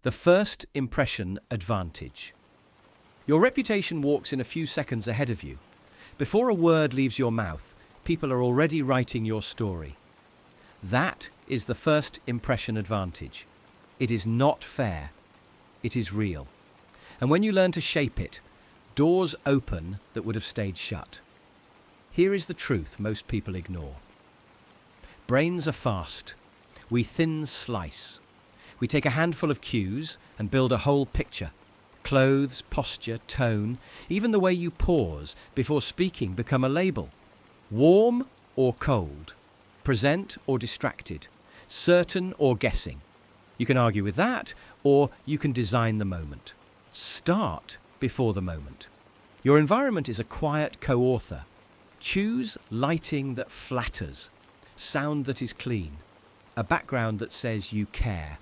The first impression advantage. Your reputation walks in a few seconds ahead of you. Before a word leaves your mouth, people are already writing your story. That is the first impression advantage. It is not fair. It is real. And when you learn to shape it, doors open that would have stayed shut. Here is the truth most people ignore. Brains are fast. We thin slice. We take a handful of cues and build a whole picture. Clothes, posture, tone, even the way you pause before speaking become a label. Warm or cold, present or distracted, certain or guessing. You can argue with that, or you can design the moment. Start before the moment. Your environment is a quiet co-author. Choose lighting that flatters, sound that is clean, a background that says you care.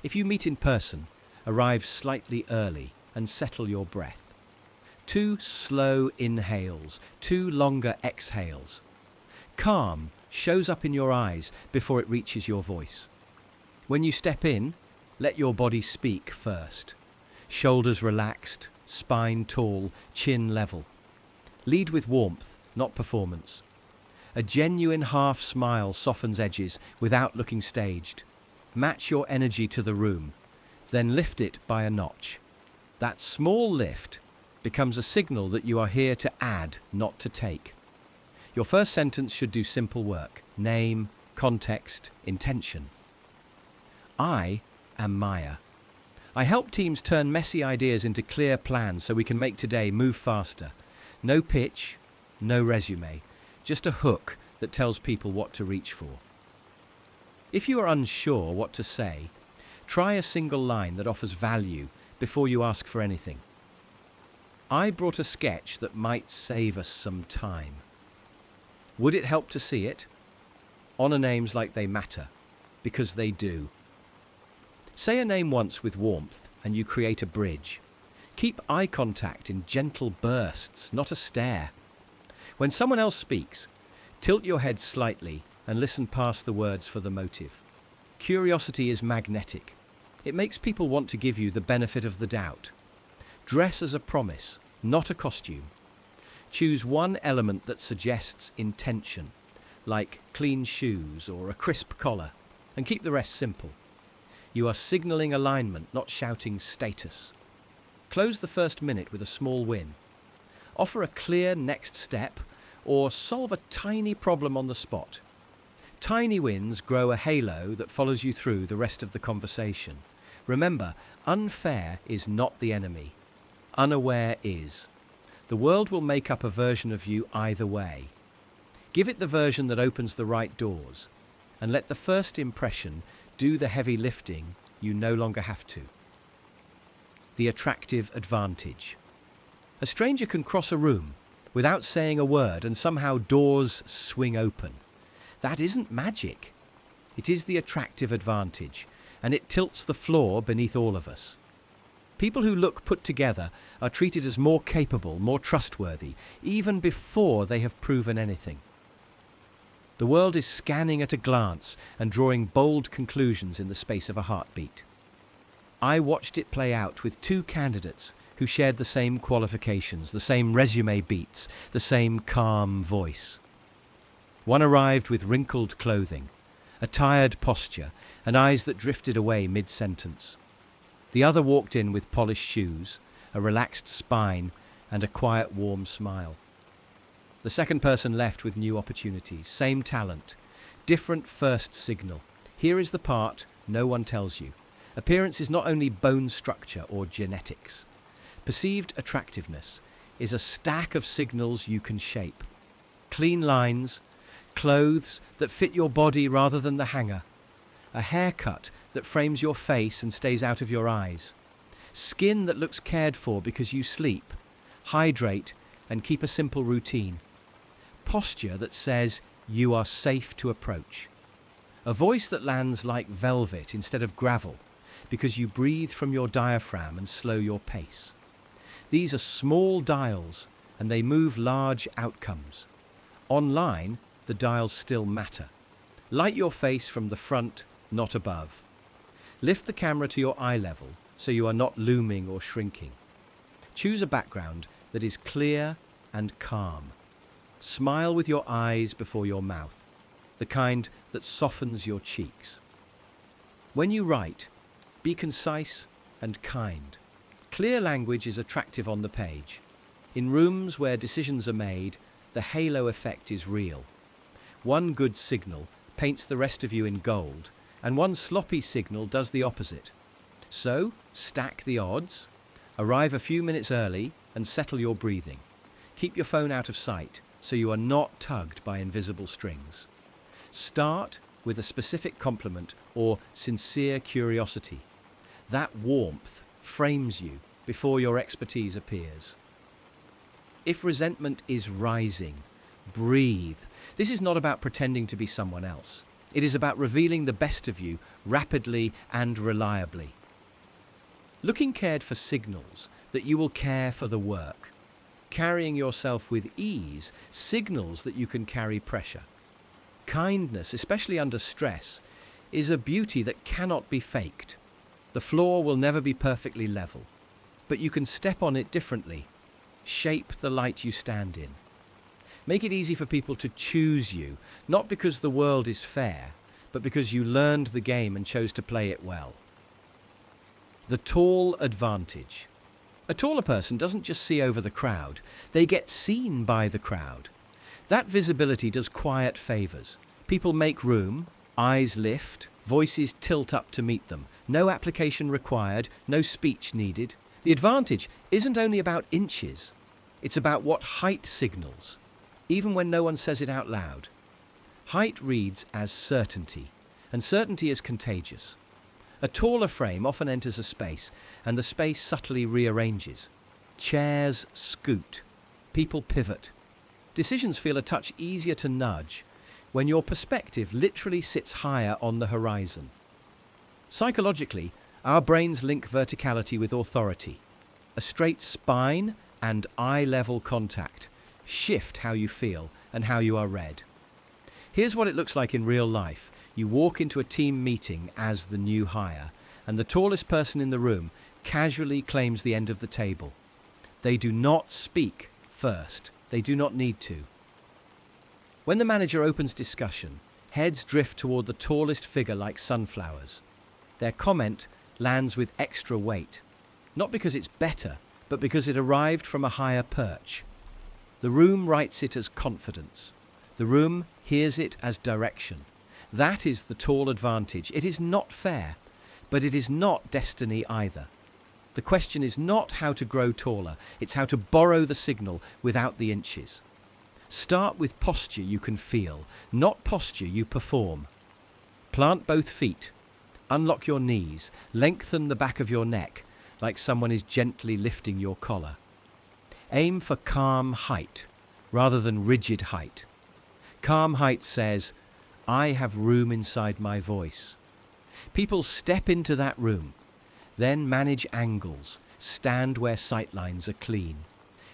If you meet in person, arrive slightly early and settle your breath. 2 slow inhales, 2 longer exhales. Calm shows up in your eyes before it reaches your voice. When you step in, let your body speak first. Shoulders relaxed, spine tall, chin level. Lead with warmth, not performance. A genuine half smile softens edges without looking staged. Match your energy to the room, then lift it by a notch. That small lift becomes a signal that you are here to add, not to take. Your first sentence should do simple work: name, context, intention. I am Maya. I help teams turn messy ideas into clear plans so we can make today move faster. No pitch, no resume, just a hook that tells people what to reach for. If you are unsure what to say, try a single line that offers value before you ask for anything. I brought a sketch that might save us some time. Would it help to see it? Honor names like they matter, because they do. Say a name once with warmth and you create a bridge. Keep eye contact in gentle bursts, not a stare. When someone else speaks, tilt your head slightly and listen past the words for the motive. Curiosity is magnetic. It makes people want to give you the benefit of the doubt. Dress as a promise, not a costume. Choose one element that suggests intention, like clean shoes or a crisp collar, and keep the rest simple. You are signaling alignment, not shouting status. Close the first minute with a small win. Offer a clear next step or solve a tiny problem on the spot. Tiny wins grow a halo that follows you through the rest of the conversation. Remember, unfair is not the enemy. Unaware is. The world will make up a version of you either way. Give it the version that opens the right doors, and let the first impression do the heavy lifting you no longer have to. The attractive advantage. A stranger can cross a room without saying a word and somehow doors swing open. That isn't magic. It is the attractive advantage, and it tilts the floor beneath all of us. People who look put together are treated as more capable, more trustworthy, even before they have proven anything. The world is scanning at a glance and drawing bold conclusions in the space of a heartbeat. I watched it play out with 2 candidates who shared the same qualifications, the same resume beats, the same calm voice. One arrived with wrinkled clothing, a tired posture, and eyes that drifted away mid-sentence. The other walked in with polished shoes, a relaxed spine, and a quiet, warm smile. The second person left with new opportunities, same talent, different first signal. Here is the part no one tells you. Appearance is not only bone structure or genetics. Perceived attractiveness is a stack of signals you can shape. Clean lines, clothes that fit your body rather than the hanger, a haircut that frames your face and stays out of your eyes, skin that looks cared for because you sleep, hydrate, and keep a simple routine, posture that says you are safe to approach, a voice that lands like velvet instead of gravel because you breathe from your diaphragm and slow your pace. These are small dials and they move large outcomes. Online, the dials still matter. Light your face from the front, not above. Lift the camera to your eye level so you are not looming or shrinking. Choose a background that is clear and calm. Smile with your eyes before your mouth, the kind that softens your cheeks. When you write, be concise and kind. Clear language is attractive on the page. In rooms where decisions are made, the halo effect is real. One good signal paints the rest of you in gold, and one sloppy signal does the opposite. So, stack the odds, arrive a few minutes early, and settle your breathing. Keep your phone out of sight so you are not tugged by invisible strings. Start with a specific compliment or sincere curiosity. That warmth frames you before your expertise appears. If resentment is rising, breathe. This is not about pretending to be someone else. It is about revealing the best of you rapidly and reliably. Looking cared for signals that you will care for the work. Carrying yourself with ease signals that you can carry pressure. Kindness, especially under stress, is a beauty that cannot be faked. The floor will never be perfectly level, but you can step on it differently. Shape the light you stand in. Make it easy for people to choose you, not because the world is fair, but because you learned the game and chose to play it well. The tall advantage. A taller person doesn't just see over the crowd, they get seen by the crowd. That visibility does quiet favours. People make room, eyes lift, voices tilt up to meet them. No application required, no speech needed. The advantage isn't only about inches, it's about what height signals, even when no one says it out loud. Height reads as certainty, and certainty is contagious. A taller frame often enters a space, and the space subtly rearranges. Chairs scoot, people pivot. Decisions feel a touch easier to nudge when your perspective literally sits higher on the horizon. Psychologically, our brains link verticality with authority. A straight spine and eye-level contact shift how you feel and how you are read. Here's what it looks like in real life. You walk into a team meeting as the new hire, and the tallest person in the room casually claims the end of the table. They do not speak first. They do not need to. When the manager opens discussion, heads drift toward the tallest figure like sunflowers. Their comment lands with extra weight, not because it's better, but because it arrived from a higher perch. The room writes it as confidence. The room hears it as direction. That is the tall advantage. It is not fair, but it is not destiny either. The question is not how to grow taller, it's how to borrow the signal without the inches. Start with posture you can feel, not posture you perform. Plant both feet. Unlock your knees. Lengthen the back of your neck, like someone is gently lifting your collar. Aim for calm height, rather than rigid height. Calm height says, I have room inside my voice. People step into that room, then manage angles, stand where sightlines are clean.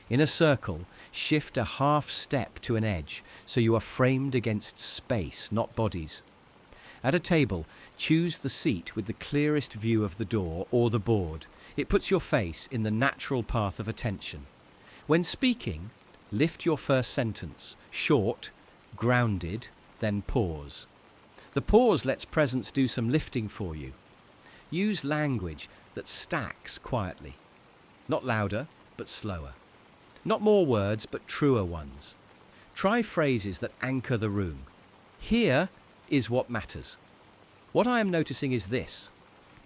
In a circle, shift a half step to an edge so you are framed against space, not bodies. At a table, choose the seat with the clearest view of the door or the board. It puts your face in the natural path of attention. When speaking, lift your first sentence, short, grounded, then pause. The pause lets presence do some lifting for you. Use language that stacks quietly. Not louder, but slower. Not more words, but truer ones. Try phrases that anchor the room. Here is what matters. What I am noticing is this.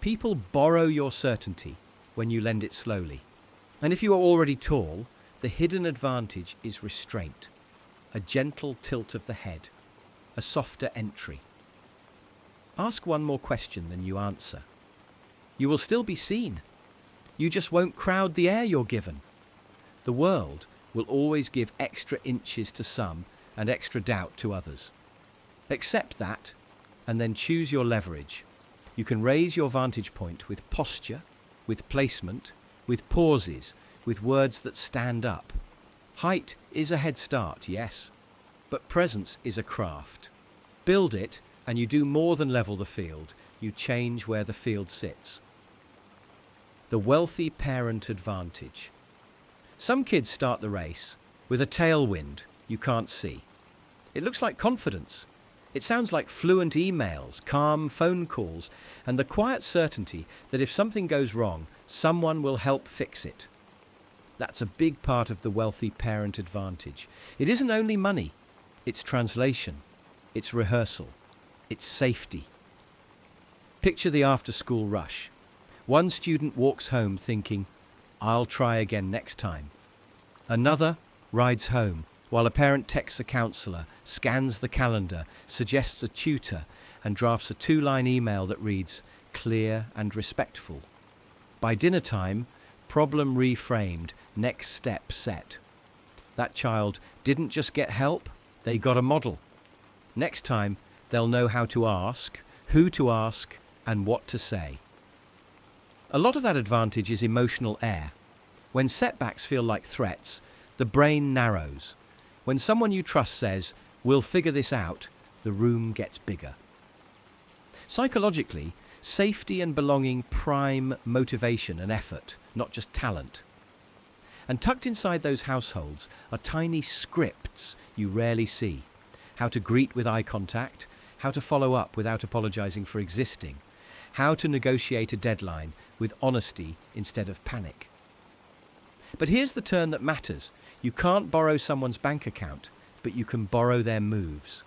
People borrow your certainty when you lend it slowly. And if you are already tall, the hidden advantage is restraint. A gentle tilt of the head. A softer entry. Ask one more question than you answer. You will still be seen. You just won't crowd the air you're given. The world will always give extra inches to some and extra doubt to others. Accept that and then choose your leverage. You can raise your vantage point with posture, with placement, with pauses, with words that stand up. Height is a head start, yes, but presence is a craft. Build it and you do more than level the field. you change where the field sits. The wealthy parent advantage. Some kids start the race with a tailwind you can't see. It looks like confidence. It sounds like fluent emails, calm phone calls, and the quiet certainty that if something goes wrong, someone will help fix it. That's a big part of the wealthy parent advantage. It isn't only money, it's translation, it's rehearsal, it's safety. Picture the after-school rush. One student walks home thinking, "I'll try again next time." Another rides home while a parent texts a counsellor, scans the calendar, suggests a tutor, and drafts a 2-line email that reads, "Clear and respectful." By dinner time, problem reframed, next step set. That child didn't just get help, they got a model. Next time, they'll know how to ask, who to ask, and what to say. A lot of that advantage is emotional air. When setbacks feel like threats, the brain narrows. When someone you trust says, "We'll figure this out," the room gets bigger. Psychologically, safety and belonging prime motivation and effort, not just talent. And tucked inside those households are tiny scripts you rarely see. How to greet with eye contact, how to follow up without apologizing for existing, how to negotiate a deadline with honesty instead of panic. But here's the turn that matters. You can't borrow someone's bank account, but you can borrow their moves.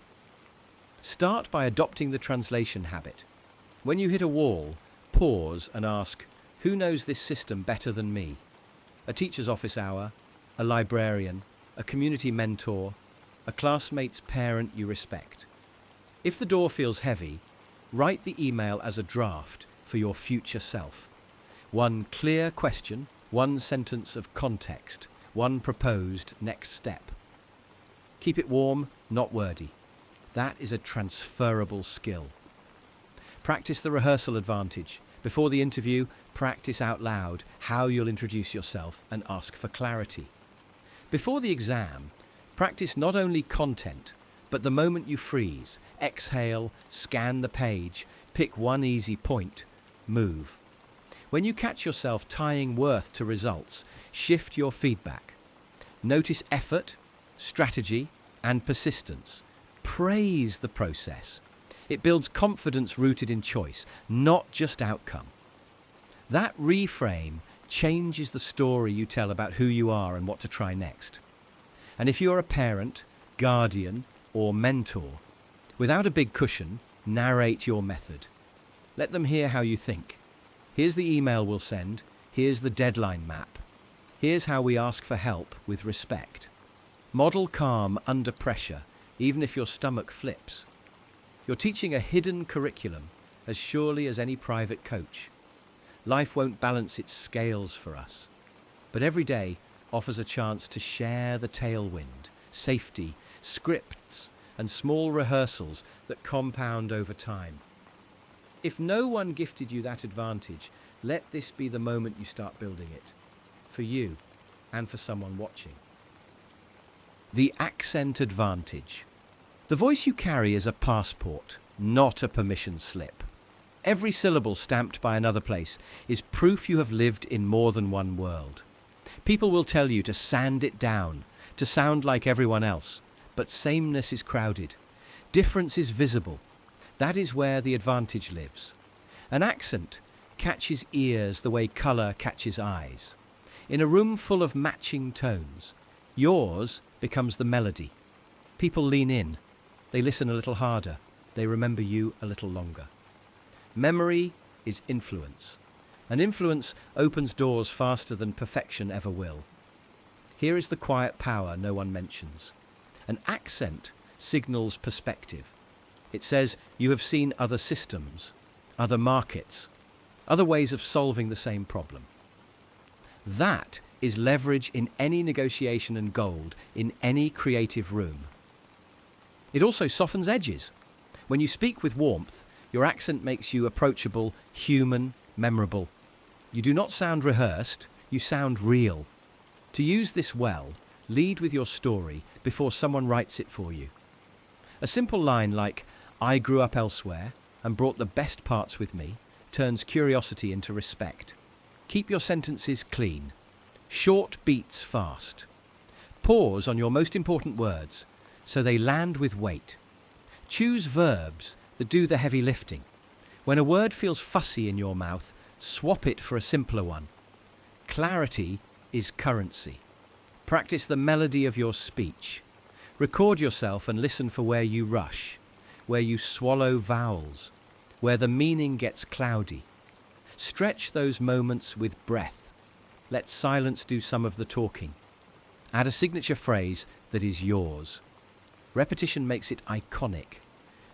Start by adopting the translation habit. When you hit a wall, pause and ask, who knows this system better than me? A teacher's office hour, a librarian, a community mentor, a classmate's parent you respect. If the door feels heavy, write the email as a draft for your future self. One clear question, one sentence of context, one proposed next step. Keep it warm, not wordy. That is a transferable skill. Practice the rehearsal advantage. Before the interview, practice out loud how you'll introduce yourself and ask for clarity. Before the exam, practice not only content, but the moment you freeze. Exhale, scan the page, pick one easy point, move. When you catch yourself tying worth to results, shift your feedback. Notice effort, strategy, and persistence. Praise the process. It builds confidence rooted in choice, not just outcome. That reframe changes the story you tell about who you are and what to try next. And if you're a parent, guardian, or mentor, without a big cushion, narrate your method. Let them hear how you think. Here's the email we'll send. Here's the deadline map. Here's how we ask for help with respect. Model calm under pressure, even if your stomach flips. You're teaching a hidden curriculum as surely as any private coach. Life won't balance its scales for us, but every day offers a chance to share the tailwind, safety, scripts, and small rehearsals that compound over time. If no one gifted you that advantage, let this be the moment you start building it, for you and for someone watching. The accent advantage. The voice you carry is a passport, not a permission slip. Every syllable stamped by another place is proof you have lived in more than one world. People will tell you to sand it down, to sound like everyone else, but sameness is crowded. Difference is visible. That is where the advantage lives. An accent catches ears the way colour catches eyes. In a room full of matching tones, yours becomes the melody. People lean in. They listen a little harder. They remember you a little longer. Memory is influence. And influence opens doors faster than perfection ever will. Here is the quiet power no one mentions. An accent signals perspective. It says you have seen other systems, other markets, other ways of solving the same problem. That is leverage in any negotiation and gold in any creative room. It also softens edges. When you speak with warmth, your accent makes you approachable, human, memorable. You do not sound rehearsed, you sound real. To use this well, lead with your story before someone writes it for you. A simple line like, "I grew up elsewhere," and brought the best parts with me turns curiosity into respect. Keep your sentences clean. Short beats fast. Pause on your most important words so they land with weight. Choose verbs that do the heavy lifting. When a word feels fussy in your mouth, swap it for a simpler one. Clarity is currency. Practice the melody of your speech. Record yourself and listen for where you rush, where you swallow vowels, where the meaning gets cloudy. Stretch those moments with breath. Let silence do some of the talking. Add a signature phrase that is yours. Repetition makes it iconic,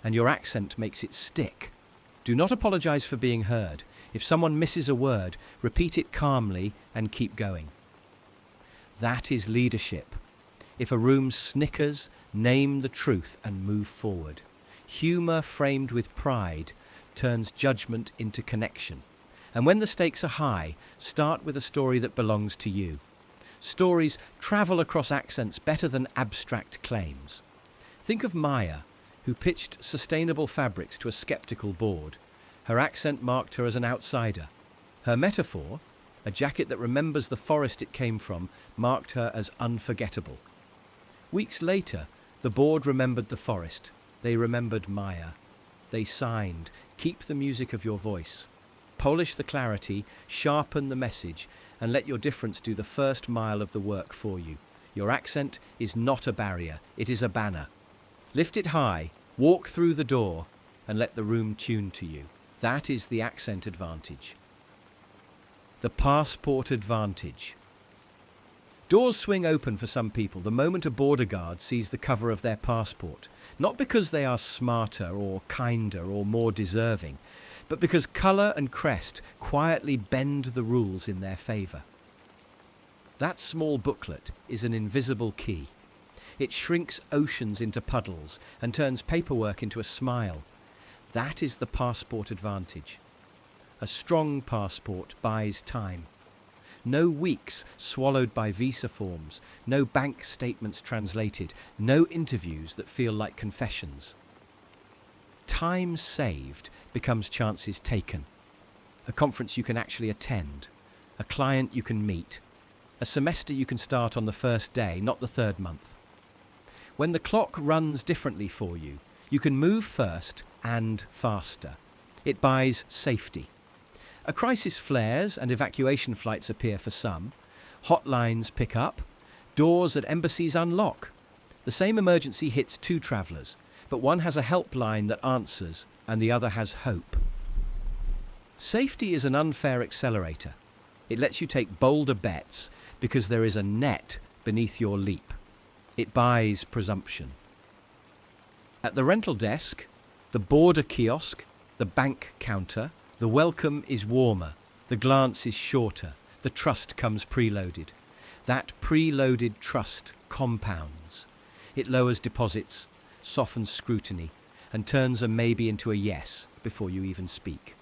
and your accent makes it stick. Do not apologize for being heard. If someone misses a word, repeat it calmly and keep going. That is leadership. If a room snickers, name the truth and move forward. Humor framed with pride turns judgment into connection. And when the stakes are high, start with a story that belongs to you. Stories travel across accents better than abstract claims. Think of Maya, who pitched sustainable fabrics to a skeptical board. Her accent marked her as an outsider. Her metaphor, a jacket that remembers the forest it came from, marked her as unforgettable. Weeks later, the board remembered the forest. They remembered Maya. They signed, "Keep the music of your voice." Polish the clarity, sharpen the message, and let your difference do the first mile of the work for you. Your accent is not a barrier, it is a banner. Lift it high, walk through the door, and let the room tune to you. That is the accent advantage. The passport advantage. Doors swing open for some people the moment a border guard sees the cover of their passport, not because they are smarter or kinder or more deserving, but because colour and crest quietly bend the rules in their favour. That small booklet is an invisible key. It shrinks oceans into puddles and turns paperwork into a smile. That is the passport advantage. A strong passport buys time. No weeks swallowed by visa forms, no bank statements translated, no interviews that feel like confessions. Time saved becomes chances taken. A conference you can actually attend, a client you can meet, a semester you can start on the first day, not the third month. When the clock runs differently for you, you can move first and faster. It buys safety. A crisis flares and evacuation flights appear for some. Hotlines pick up. Doors at embassies unlock. The same emergency hits two travellers, but one has a helpline that answers and the other has hope. Safety is an unfair accelerator. It lets you take bolder bets because there is a net beneath your leap. It buys presumption. At the rental desk, the border kiosk, the bank counter, the welcome is warmer, the glance is shorter, the trust comes preloaded. That preloaded trust compounds. It lowers deposits, softens scrutiny, and turns a maybe into a yes before you even speak.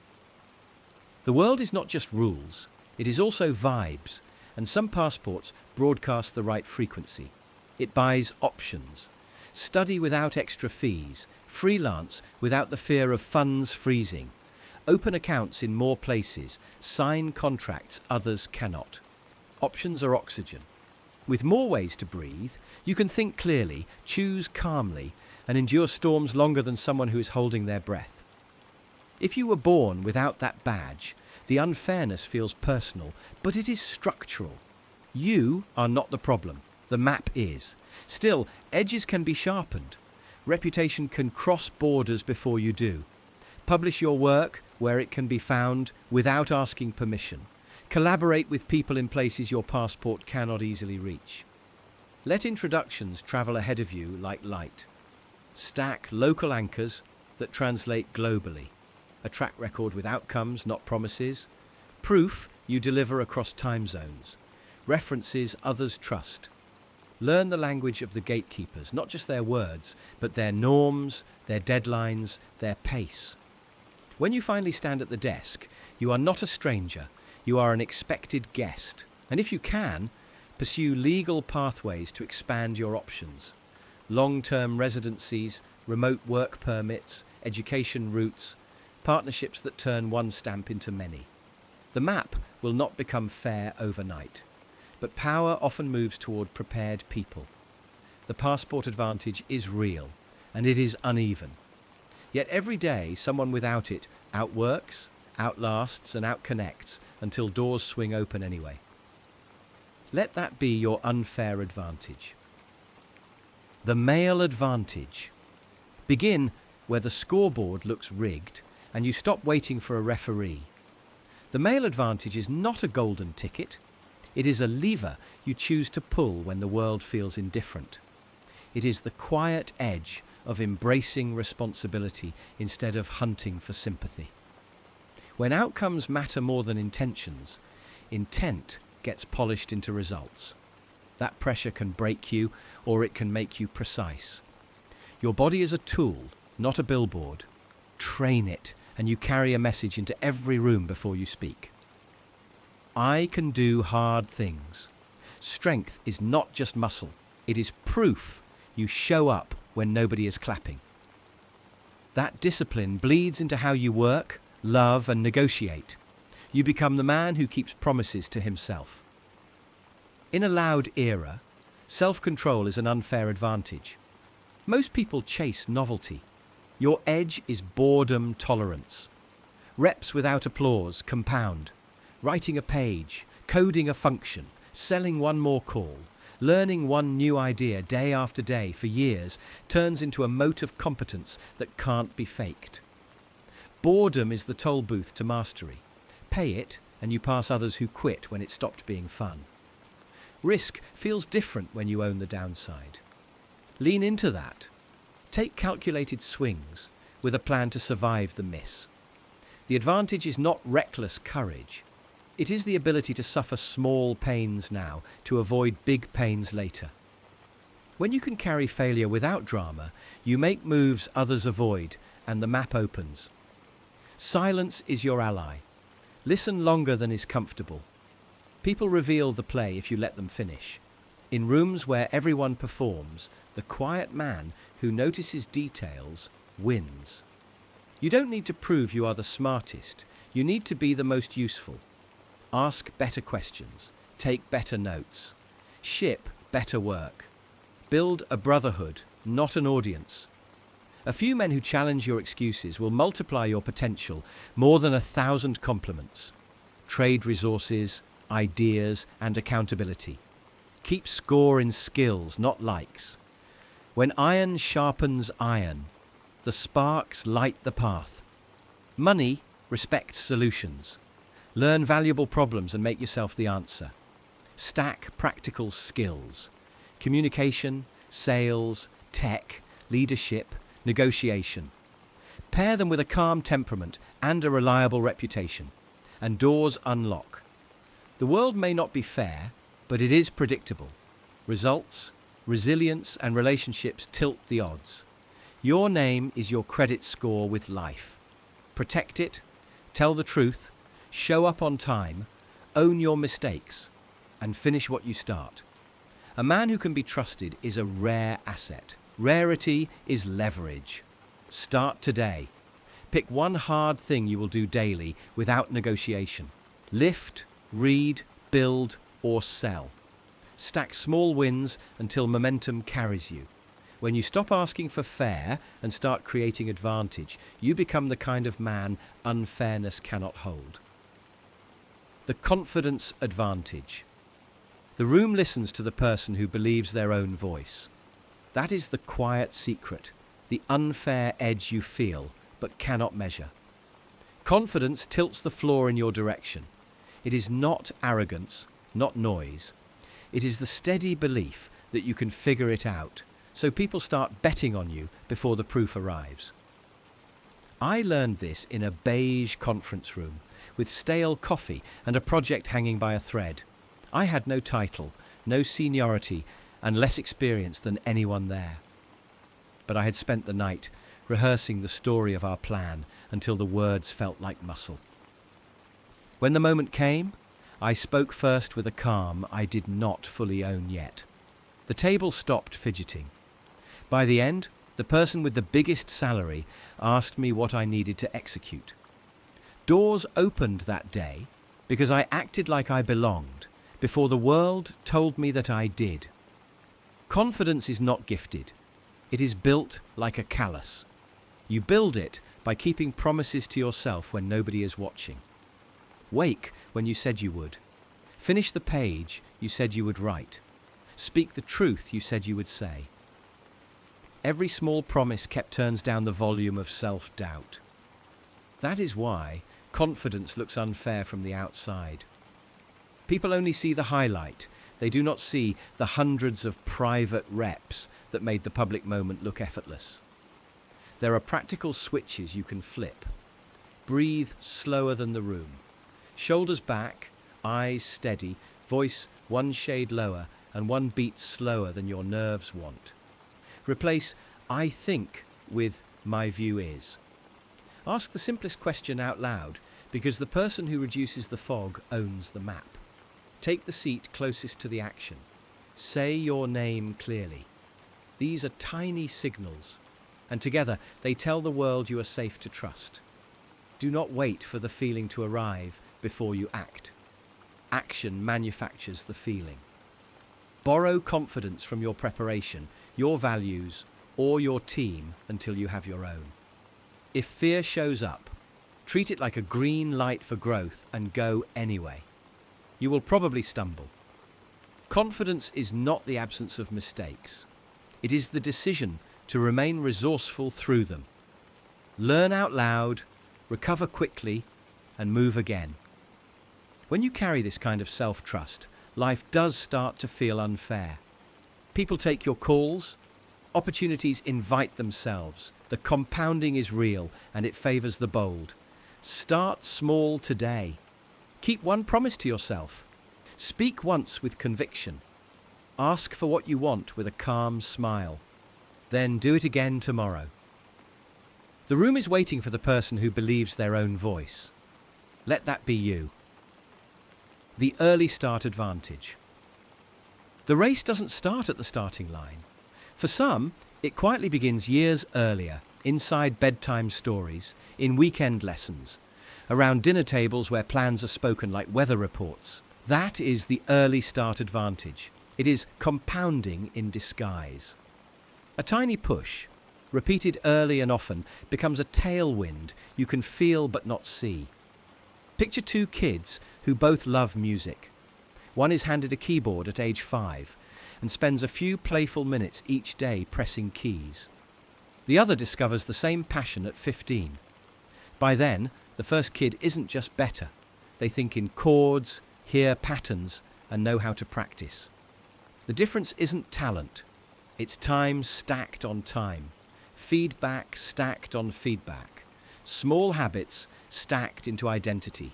The world is not just rules, it is also vibes, and some passports broadcast the right frequency. It buys options. Study without extra fees, freelance without the fear of funds freezing. Open accounts in more places, sign contracts others cannot. Options are oxygen. With more ways to breathe, you can think clearly, choose calmly, and endure storms longer than someone who is holding their breath. If you were born without that badge, the unfairness feels personal, but it is structural. You are not the problem. The map is. Still, edges can be sharpened. Reputation can cross borders before you do. Publish your work where it can be found without asking permission. Collaborate with people in places your passport cannot easily reach. Let introductions travel ahead of you like light. Stack local anchors that translate globally. A track record with outcomes, not promises. Proof you deliver across time zones. References others trust. Learn the language of the gatekeepers, not just their words, but their norms, their deadlines, their pace. When you finally stand at the desk, you are not a stranger, you are an expected guest. And if you can, pursue legal pathways to expand your options. Long-term residencies, remote work permits, education routes. partnerships that turn one stamp into many. The map will not become fair overnight, but power often moves toward prepared people. The passport advantage is real, and it is uneven. Yet every day, someone without it outworks, outlasts, and outconnects until doors swing open anyway. Let that be your unfair advantage. The male advantage. Begin where the scoreboard looks rigged and you stop waiting for a referee. The male advantage is not a golden ticket. It is a lever you choose to pull when the world feels indifferent. It is the quiet edge of embracing responsibility instead of hunting for sympathy. When outcomes matter more than intentions, intent gets polished into results. That pressure can break you, or it can make you precise. Your body is a tool, not a billboard. Train it, and you carry a message into every room before you speak. I can do hard things. Strength is not just muscle. It is proof you show up when nobody is clapping. That discipline bleeds into how you work, love, and negotiate. You become the man who keeps promises to himself. In a loud era, self-control is an unfair advantage. Most people chase novelty. Your edge is boredom tolerance. Reps without applause compound. Writing a page, coding a function, selling one more call, learning one new idea day after day for years turns into a moat of competence that can't be faked. Boredom is the toll booth to mastery. Pay it and you pass others who quit when it stopped being fun. Risk feels different when you own the downside. Lean into that. Take calculated swings with a plan to survive the miss. The advantage is not reckless courage. It is the ability to suffer small pains now to avoid big pains later. When you can carry failure without drama, you make moves others avoid and the map opens. Silence is your ally. Listen longer than is comfortable. People reveal the play if you let them finish. In rooms where everyone performs, the quiet man who notices details wins. You don't need to prove you are the smartest. You need to be the most useful. Ask better questions. Take better notes. Ship better work. Build a brotherhood, not an audience. A few men who challenge your excuses will multiply your potential more than 1,000 compliments. Trade resources, ideas, and accountability. Keep score in skills, not likes. When iron sharpens iron, the sparks light the path. Money respects solutions. Learn valuable problems and make yourself the answer. Stack practical skills. Communication, sales, tech, leadership, negotiation. Pair them with a calm temperament and a reliable reputation, and doors unlock. The world may not be fair, but it is predictable. Results, resilience, and relationships tilt the odds. Your name is your credit score with life. Protect it, tell the truth, show up on time, own your mistakes, and finish what you start. A man who can be trusted is a rare asset. Rarity is leverage. Start today. Pick one hard thing you will do daily without negotiation. Lift, read, build, or sell. Stack small wins until momentum carries you. When you stop asking for fair and start creating advantage, you become the kind of man unfairness cannot hold. The confidence advantage. The room listens to the person who believes their own voice. That is the quiet secret, the unfair edge you feel but cannot measure. Confidence tilts the floor in your direction. It is not arrogance, not noise. It is the steady belief that you can figure it out, so people start betting on you before the proof arrives. I learned this in a beige conference room with stale coffee and a project hanging by a thread. I had no title, no seniority, and less experience than anyone there. But I had spent the night rehearsing the story of our plan until the words felt like muscle. When the moment came, I spoke first with a calm I did not fully own yet. The table stopped fidgeting. By the end, The person with the biggest salary asked me what I needed to execute. Doors opened that day because I acted like I belonged before the world told me that I did. Confidence is not gifted. It is built like a callus. You build it by keeping promises to yourself when nobody is watching. Wake when you said you would. Finish the page you said you would write. Speak the truth you said you would say. Every small promise kept turns down the volume of self-doubt. That is why confidence looks unfair from the outside. People only see the highlight. They do not see the hundreds of private reps that made the public moment look effortless. There are practical switches you can flip. Breathe slower than the room. Shoulders back, eyes steady, voice one shade lower and one beat slower than your nerves want. Replace "I think" with "my view is." Ask the simplest question out loud, because the person who reduces the fog owns the map. Take the seat closest to the action. Say your name clearly. These are tiny signals, and together they tell the world you are safe to trust. Do not wait for the feeling to arrive before you act. Action manufactures the feeling. Borrow confidence from your preparation, your values, or your team until you have your own. If fear shows up, treat it like a green light for growth and go anyway. You will probably stumble. Confidence is not the absence of mistakes. It is the decision to remain resourceful through them. Learn out loud, recover quickly, and move again. When you carry this kind of self-trust, life does start to feel unfair. People take your calls. Opportunities invite themselves. The compounding is real, and it favors the bold. Start small today. Keep one promise to yourself. Speak once with conviction. Ask for what you want with a calm smile. Then do it again tomorrow. The room is waiting for the person who believes their own voice. Let that be you. The early start advantage. The race doesn't start at the starting line. For some, it quietly begins years earlier, inside bedtime stories, in weekend lessons, around dinner tables where plans are spoken like weather reports. That is the early start advantage. It is compounding in disguise. A tiny push, repeated early and often, becomes a tailwind you can feel but not see. Picture two kids who both love music. One is handed a keyboard at age 5 and spends a few playful minutes each day pressing keys. The other discovers the same passion at 15. By then, the first kid isn't just better. They think in chords, hear patterns, and know how to practice. The difference isn't talent. It's time stacked on time. Feedback stacked on feedback. Small habits stacked into identity.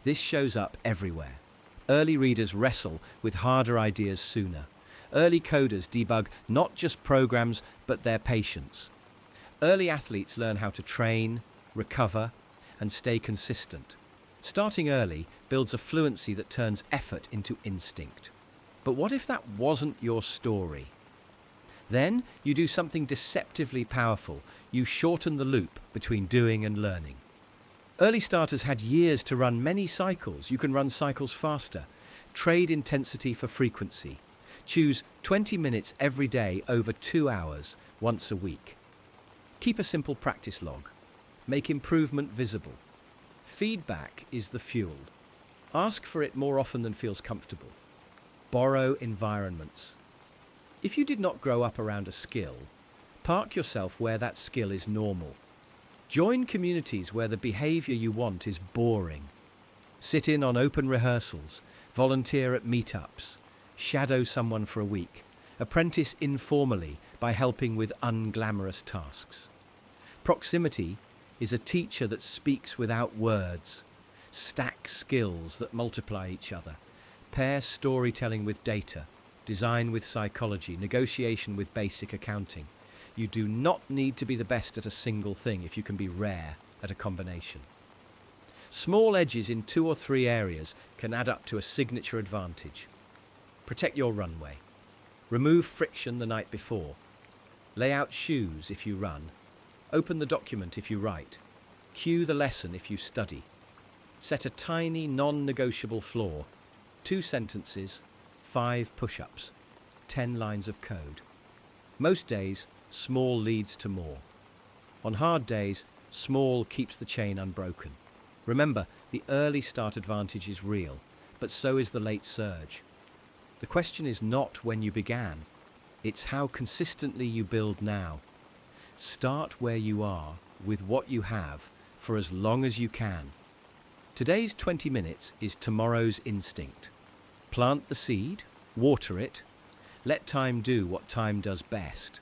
This shows up everywhere. Early readers wrestle with harder ideas sooner. Early coders debug not just programs, but their patience. Early athletes learn how to train, recover, and stay consistent. Starting early builds a fluency that turns effort into instinct. But what if that wasn't your story? Then you do something deceptively powerful. You shorten the loop between doing and learning. Early starters had years to run many cycles. You can run cycles faster. Trade intensity for frequency. Choose 20 minutes every day over 2 hours, once a week. Keep a simple practice log. Make improvement visible. Feedback is the fuel. Ask for it more often than feels comfortable. Borrow environments. If you did not grow up around a skill, park yourself where that skill is normal. Join communities where the behavior you want is boring. Sit in on open rehearsals, volunteer at meetups, shadow someone for a week, apprentice informally by helping with unglamorous tasks. Proximity is a teacher that speaks without words. Stack skills that multiply each other. Pair storytelling with data, design with psychology, negotiation with basic accounting. You do not need to be the best at a single thing if you can be rare at a combination. Small edges in 2 or 3 areas can add up to a signature advantage. Protect your runway. Remove friction the night before. Lay out shoes if you run. Open the document if you write. Cue the lesson if you study. Set a tiny, non-negotiable floor. 2 sentences, 5 push-ups, 10 lines of code. Most days, small leads to more. On hard days, small keeps the chain unbroken. Remember, the early start advantage is real, but so is the late surge. The question is not when you began, it's how consistently you build now. Start where you are, with what you have, for as long as you can. Today's 20 minutes is tomorrow's instinct. Plant the seed, water it, let time do what time does best.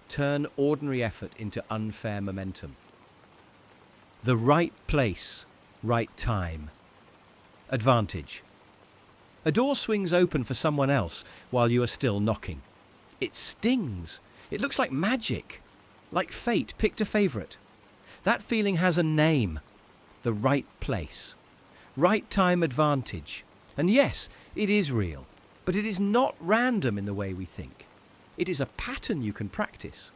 Turn ordinary effort into unfair momentum. The right place, right time. Advantage. A door swings open for someone else while you are still knocking. It stings. It looks like magic, like fate picked a favourite. That feeling has a name. The right place. Right time advantage. And yes, it is real, but it is not random in the way we think. It is a pattern you can practice.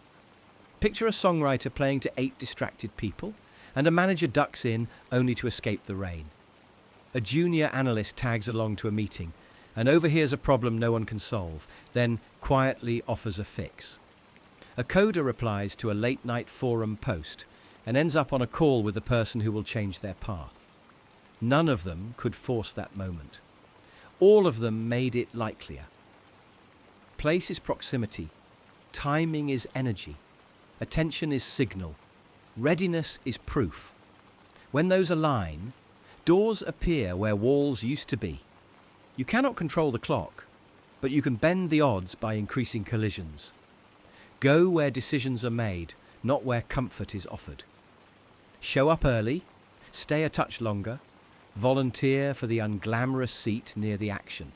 Picture a songwriter playing to 8 distracted people, and a manager ducks in only to escape the rain. A junior analyst tags along to a meeting and overhears a problem no one can solve, then quietly offers a fix. A coder replies to a late-night forum post and ends up on a call with the person who will change their path. None of them could force that moment. All of them made it likelier. Place is proximity. Timing is energy. Attention is signal. Readiness is proof. When those align, doors appear where walls used to be. You cannot control the clock, but you can bend the odds by increasing collisions. Go where decisions are made, not where comfort is offered. Show up early, stay a touch longer, volunteer for the unglamorous seat near the action.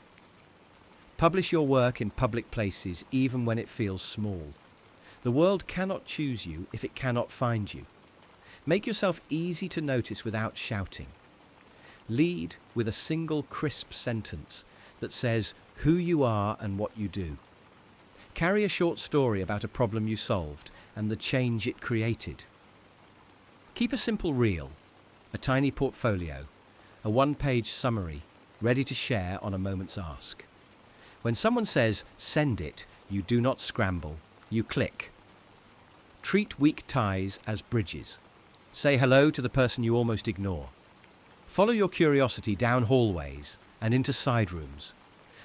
Publish your work in public places even when it feels small. The world cannot choose you if it cannot find you. Make yourself easy to notice without shouting. Lead with a single crisp sentence that says who you are and what you do. Carry a short story about a problem you solved and the change it created. Keep a simple reel, a tiny portfolio, a 1-page summary, ready to share on a moment's ask. When someone says, send it, you do not scramble, you click. Treat weak ties as bridges. Say hello to the person you almost ignore. Follow your curiosity down hallways and into side rooms.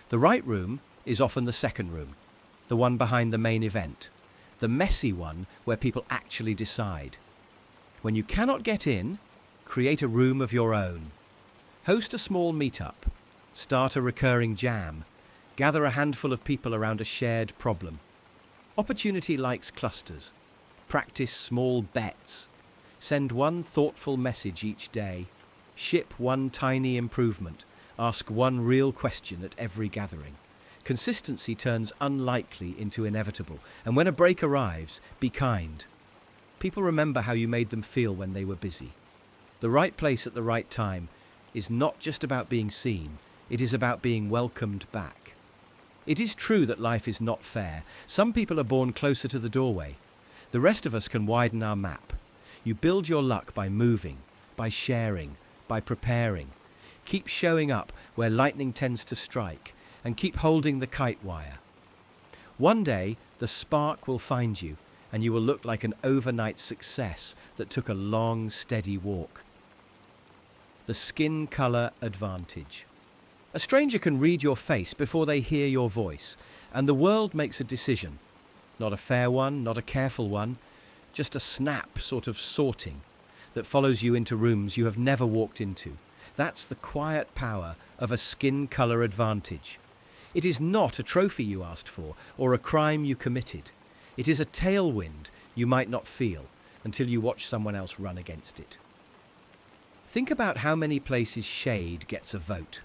The right room is often the second room, the one behind the main event, the messy one where people actually decide. When you cannot get in, create a room of your own. Host a small meetup. Start a recurring jam. Gather a handful of people around a shared problem. Opportunity likes clusters. Practice small bets. Send one thoughtful message each day. Ship one tiny improvement. Ask one real question at every gathering. Consistency turns unlikely into inevitable, and when a break arrives, be kind. People remember how you made them feel when they were busy. The right place at the right time is not just about being seen, it is about being welcomed back. It is true that life is not fair. Some people are born closer to the doorway. The rest of us can widen our map. You build your luck by moving, by sharing, by preparing. Keep showing up where lightning tends to strike, and keep holding the kite wire. One day, the spark will find you, and you will look like an overnight success that took a long, steady walk. The skin color advantage. A stranger can read your face before they hear your voice, and the world makes a decision. Not a fair one, not a careful one, just a snap sort of sorting that follows you into rooms you have never walked into. That's the quiet power of a skin color advantage. It is not a trophy you asked for or a crime you committed. It is a tailwind you might not feel until you watch someone else run against it. Think about how many places shade gets a vote.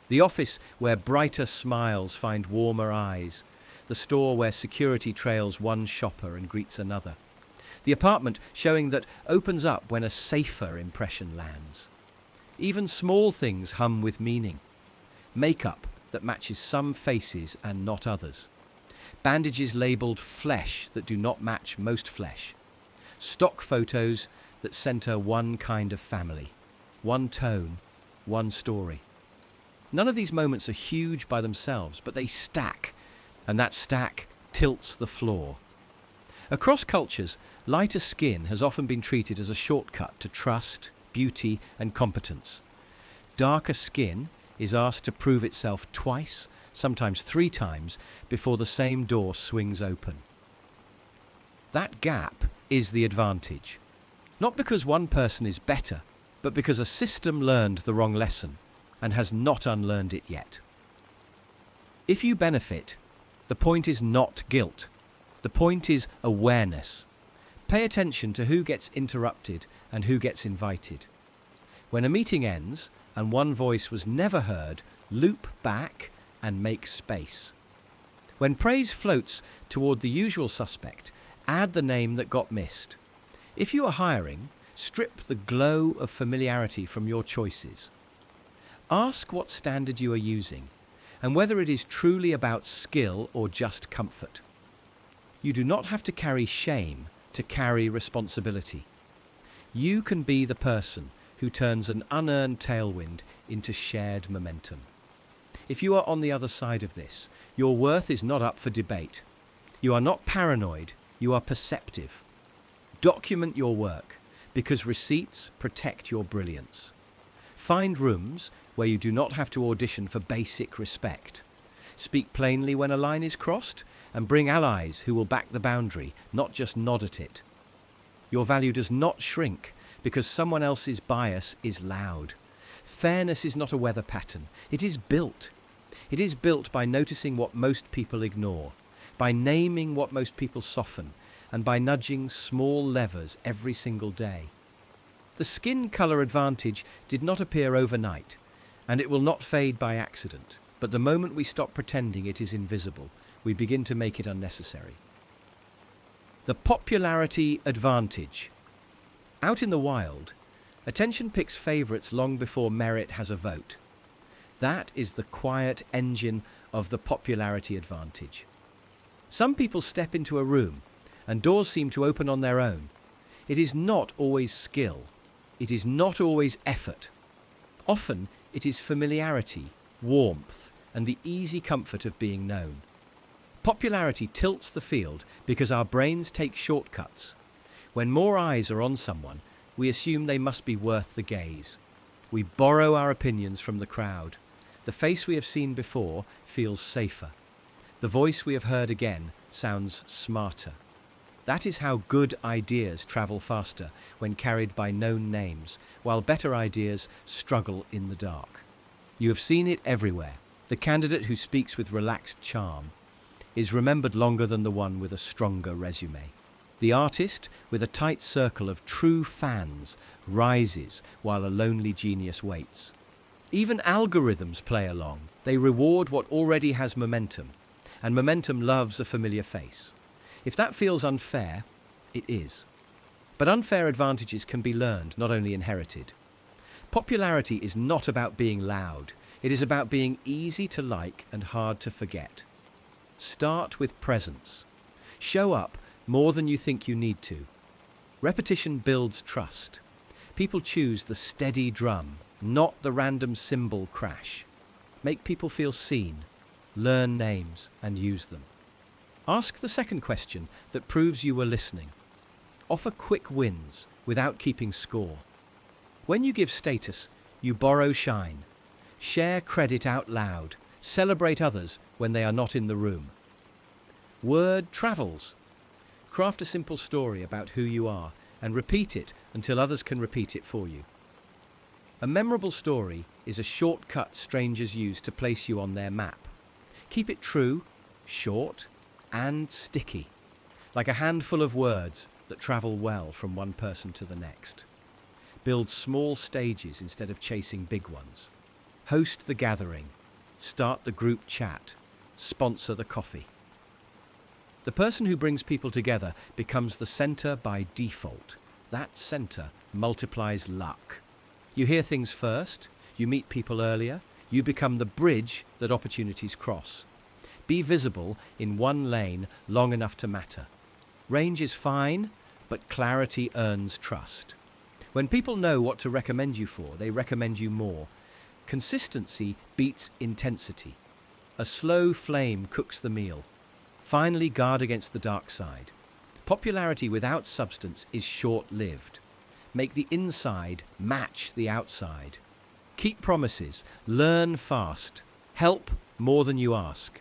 The office where brighter smiles find warmer eyes. The store where security trails one shopper and greets another. The apartment showing that opens up when a safer impression lands. Even small things hum with meaning. Makeup that matches some faces and not others. bandages labelled flesh that do not match most flesh, stock photos that centre one kind of family, one tone, one story. None of these moments are huge by themselves, but they stack, and that stack tilts the floor. Across cultures, lighter skin has often been treated as a shortcut to trust, beauty, and competence. Darker skin is asked to prove itself twice, sometimes 3 times, before the same door swings open. That gap is the advantage. Not because one person is better, but because a system learned the wrong lesson and has not unlearned it yet. If you benefit, the point is not guilt. The point is awareness. Pay attention to who gets interrupted and who gets invited. When a meeting ends and one voice was never heard, loop back and make space. When praise floats toward the usual suspect, add the name that got missed. If you are hiring, strip the glow of familiarity from your choices. Ask what standard you are using and whether it is truly about skill or just comfort. You do not have to carry shame to carry responsibility. You can be the person who turns an unearned tailwind into shared momentum. If you are on the other side of this, your worth is not up for debate. You are not paranoid, you are perceptive. Document your work, because receipts protect your brilliance. Find rooms where you do not have to audition for basic respect. Speak plainly when a line is crossed, and bring allies who will back the boundary, not just nod at it. Your value does not shrink because someone else's bias is loud. Fairness is not a weather pattern. It is built. It is built by noticing what most people ignore, by naming what most people soften, and by nudging small levers every single day. The skin colour advantage did not appear overnight, and it will not fade by accident. But the moment we stop pretending it is invisible, we begin to make it unnecessary. The popularity advantage. Out in the wild, attention picks favourites long before merit has a vote. That is the quiet engine of the popularity advantage. Some people step into a room and doors seem to open on their own. It is not always skill. It is not always effort. Often it is familiarity, warmth, and the easy comfort of being known. Popularity tilts the field because our brains take shortcuts. When more eyes are on someone, we assume they must be worth the gaze. We borrow our opinions from the crowd. The face we have seen before feels safer. The voice we have heard again sounds smarter. That is how good ideas travel faster when carried by known names, while better ideas struggle in the dark. You have seen it everywhere. The candidate who speaks with relaxed charm is remembered longer than the one with a stronger resume. The artist with a tight circle of true fans rises while a lonely genius waits. Even algorithms play along. They reward what already has momentum, and momentum loves a familiar face. If that feels unfair, it is. But unfair advantages can be learned, not only inherited. Popularity is not about being loud. It is about being easy to like and hard to forget. Start with presence. Show up more than you think you need to. Repetition builds trust. People choose the steady drum, not the random cymbal crash. Make people feel seen. Learn names and use them. Ask the second question that proves you were listening. Offer quick wins without keeping score. When you give status, you borrow shine. Share credit out loud. Celebrate others when they are not in the room. Word travels. Craft a simple story about who you are and repeat it until others can repeat it for you. A memorable story is a shortcut strangers use to place you on their map. Keep it true, short, and sticky, like a handful of words that travel well from one person to the next. Build small stages instead of chasing big ones. Host the gathering. Start the group chat. Sponsor the coffee. The person who brings people together becomes the center by default. That center multiplies luck. You hear things first, you meet people earlier, you become the bridge that opportunities cross. Be visible in one lane long enough to matter. Range is fine, but clarity earns trust. When people know what to recommend you for, they recommend you more. Consistency beats intensity. A slow flame cooks the meal. Finally, guard against the dark side. Popularity without substance is short-lived. Make the inside match the outside. Keep promises. Learn fast. Help more than you ask.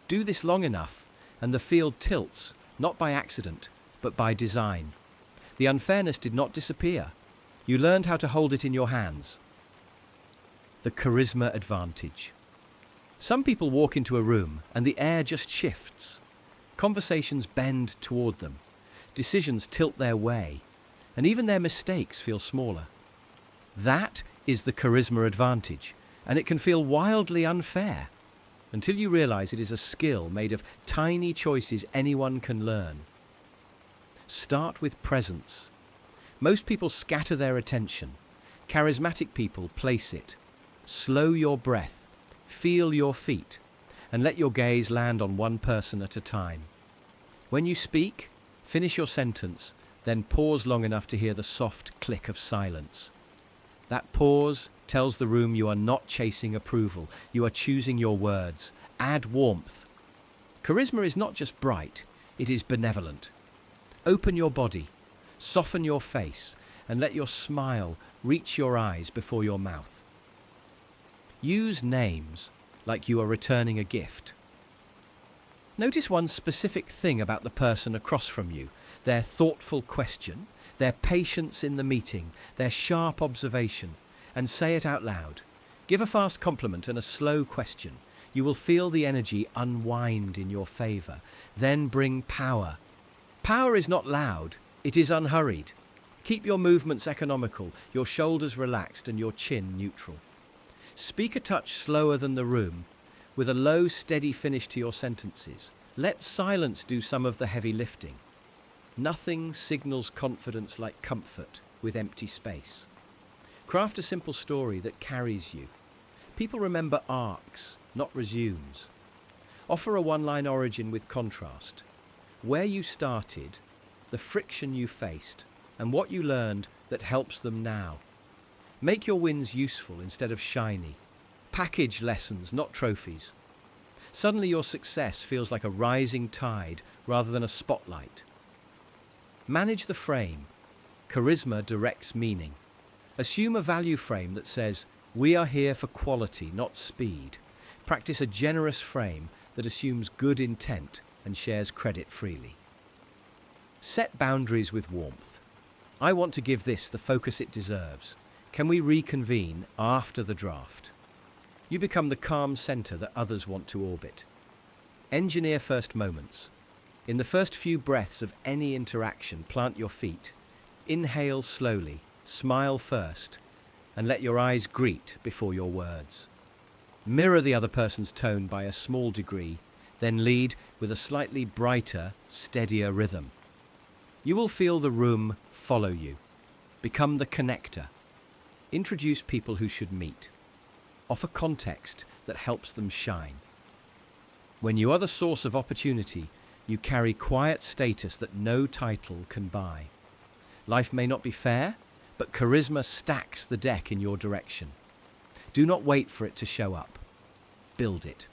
Do this long enough, and the field tilts, not by accident, but by design. The unfairness did not disappear. You learned how to hold it in your hands. The Charisma Advantage. Some people walk into a room and the air just shifts. Conversations bend toward them. Decisions tilt their way. And even their mistakes feel smaller. That is the Charisma Advantage, and it can feel wildly unfair until you realize it is a skill made of tiny choices anyone can learn. Start with presence. Most people scatter their attention. Charismatic people place it. Slow your breath. Feel your feet, and let your gaze land on one person at a time. When you speak, finish your sentence, then pause long enough to hear the soft click of silence. That pause tells the room you are not chasing approval, you are choosing your words. Add warmth. Charisma is not just bright, it is benevolent. Open your body, soften your face, and let your smile reach your eyes before your mouth. Use names like you are returning a gift. Notice one specific thing about the person across from you, their thoughtful question, their patience in the meeting, their sharp observation, and say it out loud. Give a fast compliment and a slow question. You will feel the energy unwind in your favor. Then bring power. Power is not loud, it is unhurried. Keep your movements economical, your shoulders relaxed and your chin neutral. Speak a touch slower than the room, with a low, steady finish to your sentences. Let silence do some of the heavy lifting. Nothing signals confidence like comfort with empty space. Craft a simple story that carries you. People remember arcs, not resumes. Offer a one-line origin with contrast. Where you started, the friction you faced, and what you learned that helps them now. Make your wins useful instead of shiny. Package lessons, not trophies. Suddenly your success feels like a rising tide rather than a spotlight. Manage the frame. Charisma directs meaning. Assume a value frame that says, "We are here for quality, not speed." Practice a generous frame that assumes good intent and shares credit freely. Set boundaries with warmth. I want to give this the focus it deserves. Can we reconvene after the draft? You become the calm center that others want to orbit. Engineer first moments. In the first few breaths of any interaction, plant your feet. Inhale slowly, smile first, and let your eyes greet before your words. Mirror the other person's tone by a small degree, then lead with a slightly brighter, steadier rhythm. You will feel the room follow you. Become the connector. Introduce people who should meet. Offer context that helps them shine. When you are the source of opportunity, you carry quiet status that no title can buy. Life may not be fair, but charisma stacks the deck in your direction. Do not wait for it to show up. Build it.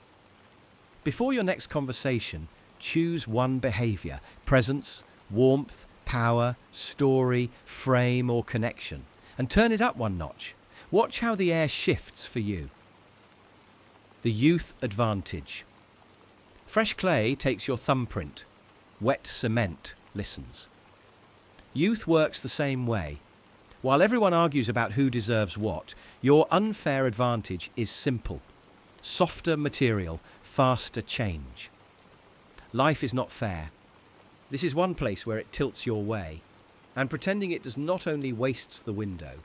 Before your next conversation, choose one behavior: presence, warmth, power, story, frame, or connection, and turn it up one notch. Watch how the air shifts for you. The Youth Advantage. Fresh clay takes your thumbprint. Wet cement listens. Youth works the same way. While everyone argues about who deserves what, your unfair advantage is simple. Softer material, faster change. Life is not fair. This is one place where it tilts your way, and pretending it does not only wastes the window.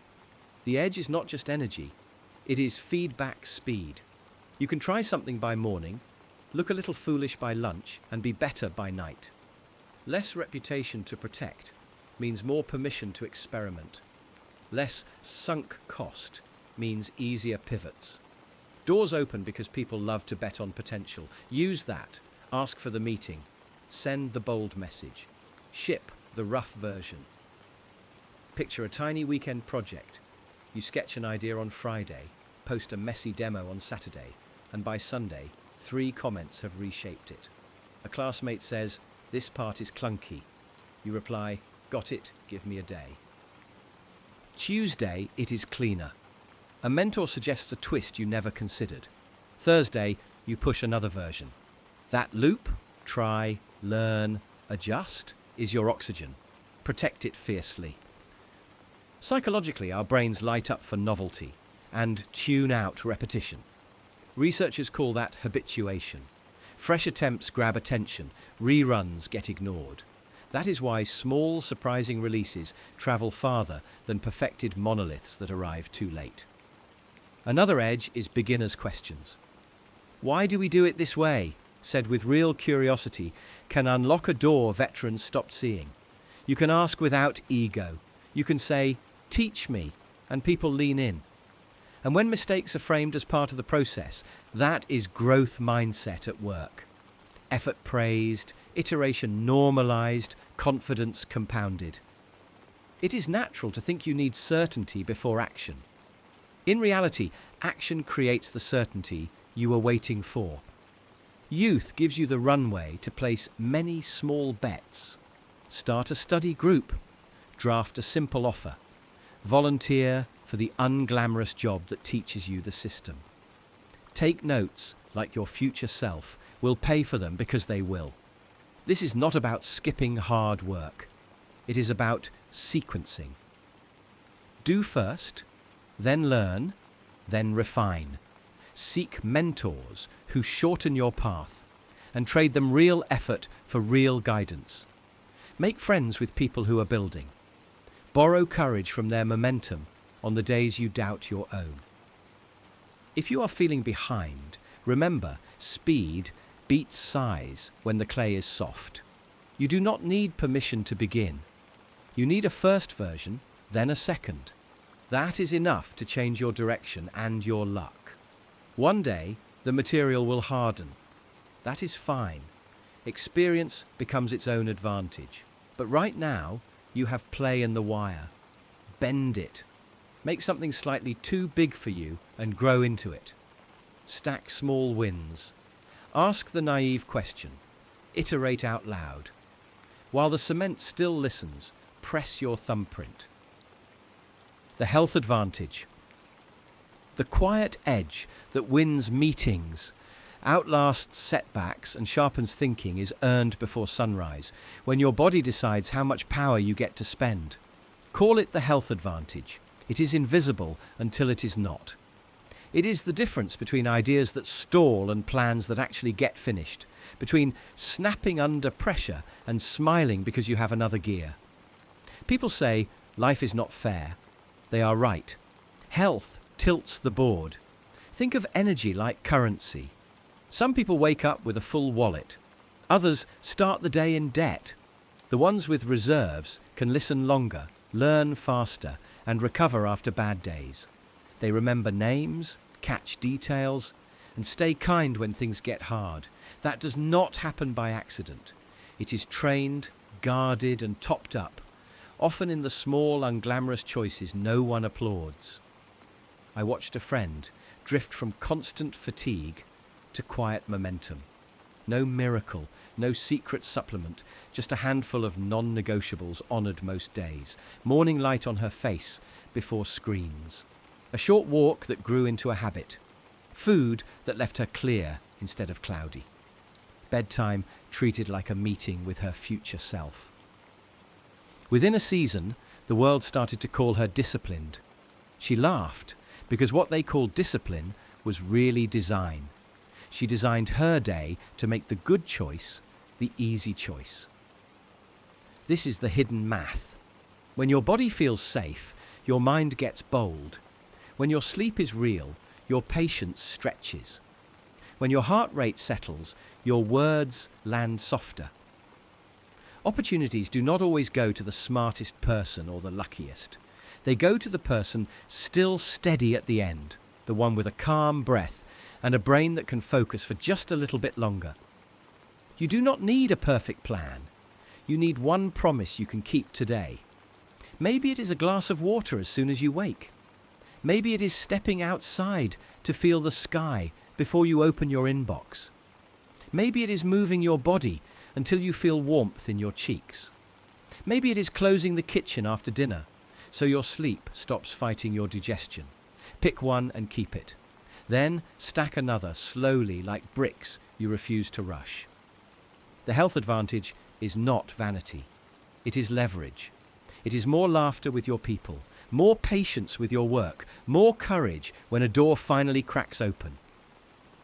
The edge is not just energy, it is feedback speed. You can try something by morning, look a little foolish by lunch, and be better by night. Less reputation to protect means more permission to experiment. Less sunk cost means easier pivots. Doors open because people love to bet on potential. Use that. Ask for the meeting. Send the bold message. Ship the rough version. Picture a tiny weekend project. You sketch an idea on Friday, post a messy demo on Saturday, and by Sunday, 3 comments have reshaped it. A classmate says, "This part is clunky." You reply, "Got it, give me a day." Tuesday, it is cleaner. A mentor suggests a twist you never considered. Thursday, you push another version. That loop, try, learn, adjust, is your oxygen. Protect it fiercely. Psychologically, our brains light up for novelty and tune out repetition. Researchers call that habituation. Fresh attempts grab attention, reruns get ignored. That is why small, surprising releases travel farther than perfected monoliths that arrive too late. Another edge is beginners' questions. Why do we do it this way? Said with real curiosity, can unlock a door veterans stopped seeing. You can ask without ego. You can say, "Teach me," and people lean in. And when mistakes are framed as part of the process, that is growth mindset at work. Effort praised, iteration normalized, confidence compounded. It is natural to think you need certainty before action. In reality, action creates the certainty you are waiting for. Youth gives you the runway to place many small bets. Start a study group. Draft a simple offer. Volunteer for the unglamorous job that teaches you the system. Take notes like your future self will pay for them because they will. This is not about skipping hard work. It is about sequencing. Do first, then learn, then refine. Seek mentors who shorten your path and trade them real effort for real guidance. Make friends with people who are building. Borrow courage from their momentum on the days you doubt your own. If you are feeling behind, remember, speed beats size when the clay is soft. You do not need permission to begin. You need a first version, then a second. That is enough to change your direction and your luck. One day, the material will harden. That is fine. Experience becomes its own advantage. But right now, you have play in the wire. Bend it. Make something slightly too big for you and grow into it. Stack small wins. Ask the naive question. Iterate out loud. While the cement still listens, press your thumbprint. The health advantage. The quiet edge that wins meetings, outlasts setbacks and sharpens thinking is earned before sunrise, when your body decides how much power you get to spend. Call it the health advantage. It is invisible until it is not. It is the difference between ideas that stall and plans that actually get finished, between snapping under pressure and smiling because you have another gear. People say life is not fair. They are right. Health tilts the board. Think of energy like currency. Some people wake up with a full wallet. Others start the day in debt. The ones with reserves can listen longer, learn faster, and recover after bad days. They remember names, catch details, and stay kind when things get hard. That does not happen by accident. It is trained, guarded, and topped up, often in the small, unglamorous choices no one applauds. I watched a friend drift from constant fatigue to quiet momentum. No miracle, no secret supplement, just a handful of non-negotiables honoured most days. Morning light on her face before screens. A short walk that grew into a habit. Food that left her clear instead of cloudy. Bedtime treated like a meeting with her future self. Within a season, the world started to call her disciplined. She laughed because what they called discipline was really design. She designed her day to make the good choice the easy choice. This is the hidden math. When your body feels safe, your mind gets bold. When your sleep is real, your patience stretches. When your heart rate settles, your words land softer. Opportunities do not always go to the smartest person or the luckiest. They go to the person still steady at the end, the one with a calm breath and a brain that can focus for just a little bit longer. You do not need a perfect plan. You need one promise you can keep today. Maybe it is a glass of water as soon as you wake. Maybe it is stepping outside to feel the sky before you open your inbox. Maybe it is moving your body until you feel warmth in your cheeks. Maybe it is closing the kitchen after dinner so your sleep stops fighting your digestion. Pick one and keep it. Then stack another slowly like bricks you refuse to rush. The health advantage is not vanity. It is leverage. It is more laughter with your people, more patience with your work, more courage when a door finally cracks open.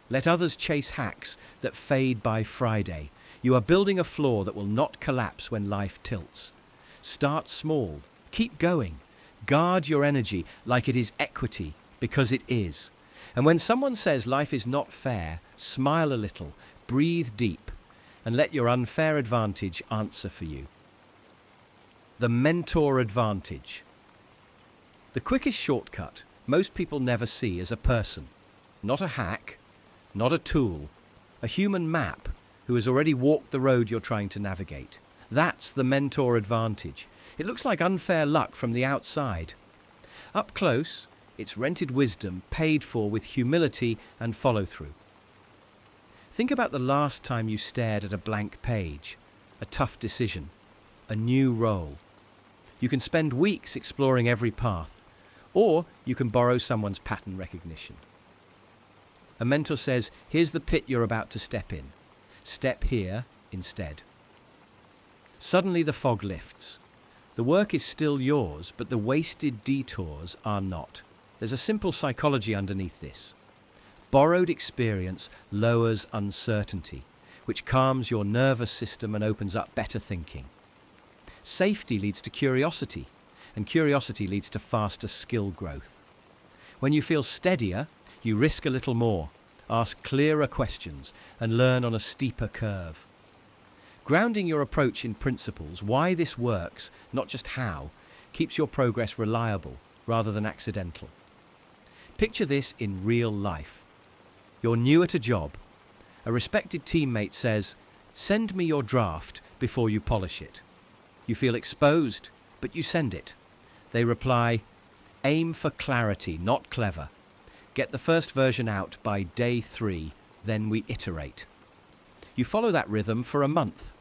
Let others chase hacks that fade by Friday. You are building a floor that will not collapse when life tilts. Start small. Keep going. Guard your energy like it is equity, because it is. And when someone says life is not fair, smile a little, breathe deep, and let your unfair advantage answer for you. The mentor advantage. The quickest shortcut most people never see is a person, not a hack, not a tool, a human map who has already walked the road you're trying to navigate. That's the mentor advantage. It looks like unfair luck from the outside. Up close, it's rented wisdom paid for with humility and follow-through. Think about the last time you stared at a blank page, a tough decision, a new role. You can spend weeks exploring every path, or you can borrow someone's pattern recognition. A mentor says, here's the pit you're about to step in. Step here instead. Suddenly the fog lifts. The work is still yours, but the wasted detours are not. There's a simple psychology underneath this. Borrowed experience lowers uncertainty, which calms your nervous system and opens up better thinking. Safety leads to curiosity, and curiosity leads to faster skill growth. When you feel steadier, you risk a little more, ask clearer questions, and learn on a steeper curve. Grounding your approach in principles, why this works, not just how, keeps your progress reliable rather than accidental. Picture this in real life. You're new at a job. A respected teammate says, "Send me your draft before you polish it." You feel exposed, but you send it. They reply, "Aim for clarity, not clever. Get the first version out by day 3, then we iterate." You follow that rhythm for a month.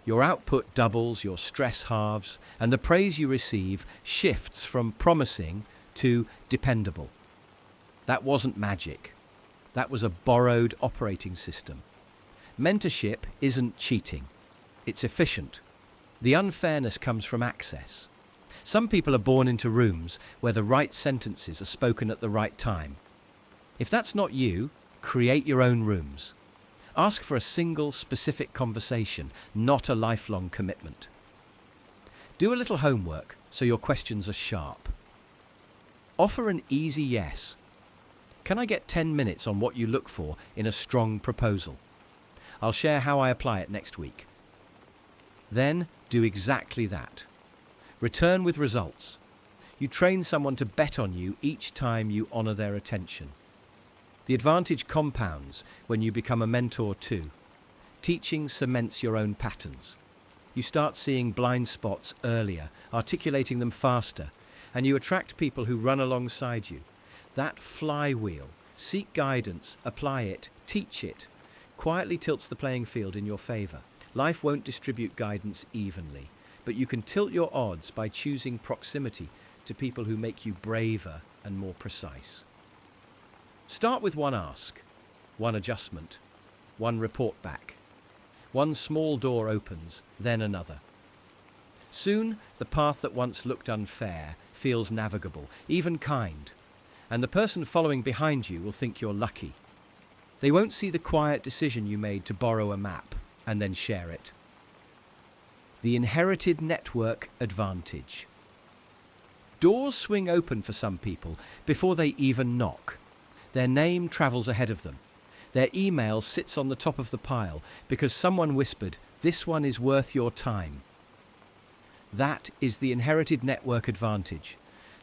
Your output doubles, your stress halves, and the praise you receive shifts from promising to dependable. That wasn't magic. That was a borrowed operating system. Mentorship isn't cheating. It's efficient. The unfairness comes from access. Some people are born into rooms where the right sentences are spoken at the right time. If that's not you, create your own rooms. Ask for a single, specific conversation, not a lifelong commitment. Do a little homework so your questions are sharp. Offer an easy yes. Can I get 10 minutes on what you look for in a strong proposal? I'll share how I apply it next week. Then do exactly that. Return with results. You train someone to bet on you each time you honor their attention. The advantage compounds when you become a mentor too. Teaching cements your own patterns. You start seeing blind spots earlier, articulating them faster, and you attract people who run alongside you. That flywheel, seek guidance, apply it, teach it, quietly tilts the playing field in your favor. Life won't distribute guidance evenly, but you can tilt your odds by choosing proximity to people who make you braver and more precise. Start with one ask, one adjustment, one report back. One small door opens, then another. Soon, the path that once looked unfair feels navigable, even kind, and the person following behind you will think you're lucky. They won't see the quiet decision you made to borrow a map and then share it. The inherited network advantage. Doors swing open for some people before they even knock. Their name travels ahead of them. Their email sits on the top of the pile because someone whispered, "This one is worth your time." That is the inherited network advantage.